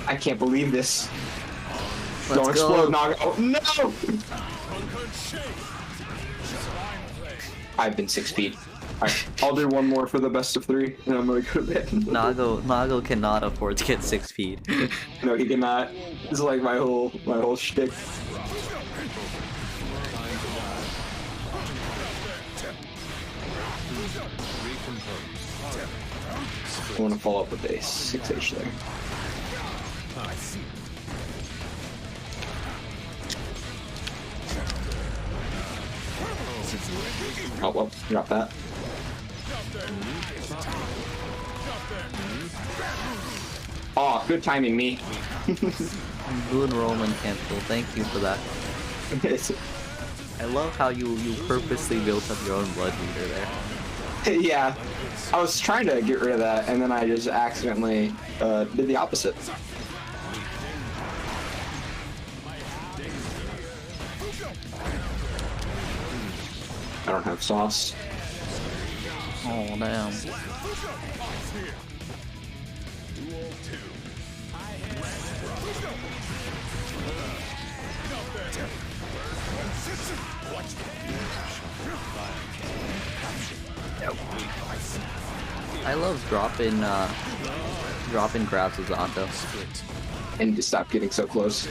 I can't believe this. Let's Don't explode, go. Naga. Oh, no! I've been 6 feet. Alright, I'll do one more for the best of 3, and I'm gonna go to bed. Nago cannot afford to get 6 feet. No, he cannot. This is like my whole shtick. I want to follow up with a 6H there. Oh, well, drop that. Oh, good timing, me. Good Roman cancel. Thank you for that. I love how you purposely built up your own blood meter there. Yeah, I was trying to get rid of that, and then I just accidentally did the opposite. I don't have sauce. Oh damn. Duel 2. I love dropping grabs with Zato. And to stop getting so close.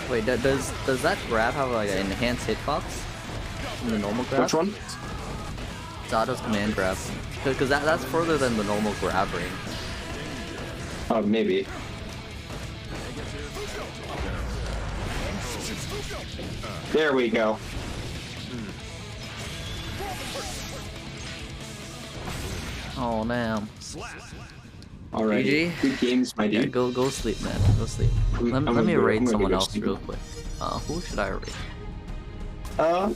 Wait, does that grab have like an enhanced hitbox in the normal grab? Which one? Zato's command grab, because that's further than the normal grab range. Maybe. There we go. Oh damn. Alright. GG. Good games, my Yeah, dude. go sleep, man. Go sleep. I'm Let gonna me go- I'm rate gonna someone go else sleep. real quick. Who should I rate? I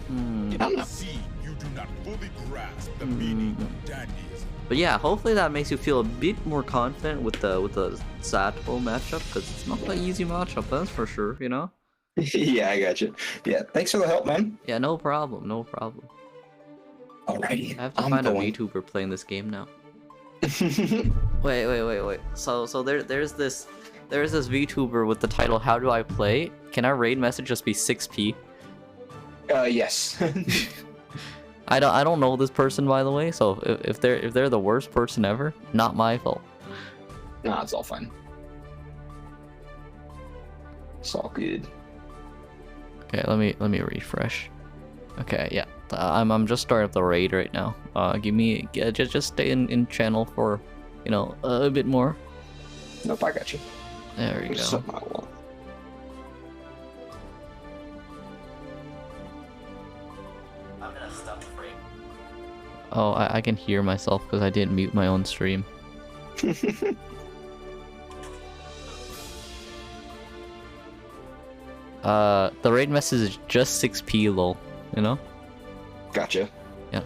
Hmm. don't know. See, you do not fully grasp the meaning of dandyism. But yeah, hopefully that makes you feel a bit more confident with the Sato matchup, because it's not an easy matchup, that's for sure, you know? Yeah, I got you. Yeah, thanks for the help, man. Yeah, no problem, no problem. Alrighty. I have to I'm find going. a VTuber playing this game now. Wait. So there's this VTuber with the title "How Do I Play?" Can our raid message just be 6p? Yes. I don't know this person, by the way. So if they're the worst person ever, not my fault. Nah, it's all fine. It's all good. Okay, let me refresh. Okay, yeah, I'm just starting up the raid right now. Just stay in channel for, you know, a bit more. Nope, I got you. There you Just go. set my wall. I'm gonna stop the frame. Oh, I can hear myself because I didn't mute my own stream. The raid message is just 6p lol, you know? Gotcha. Yeah.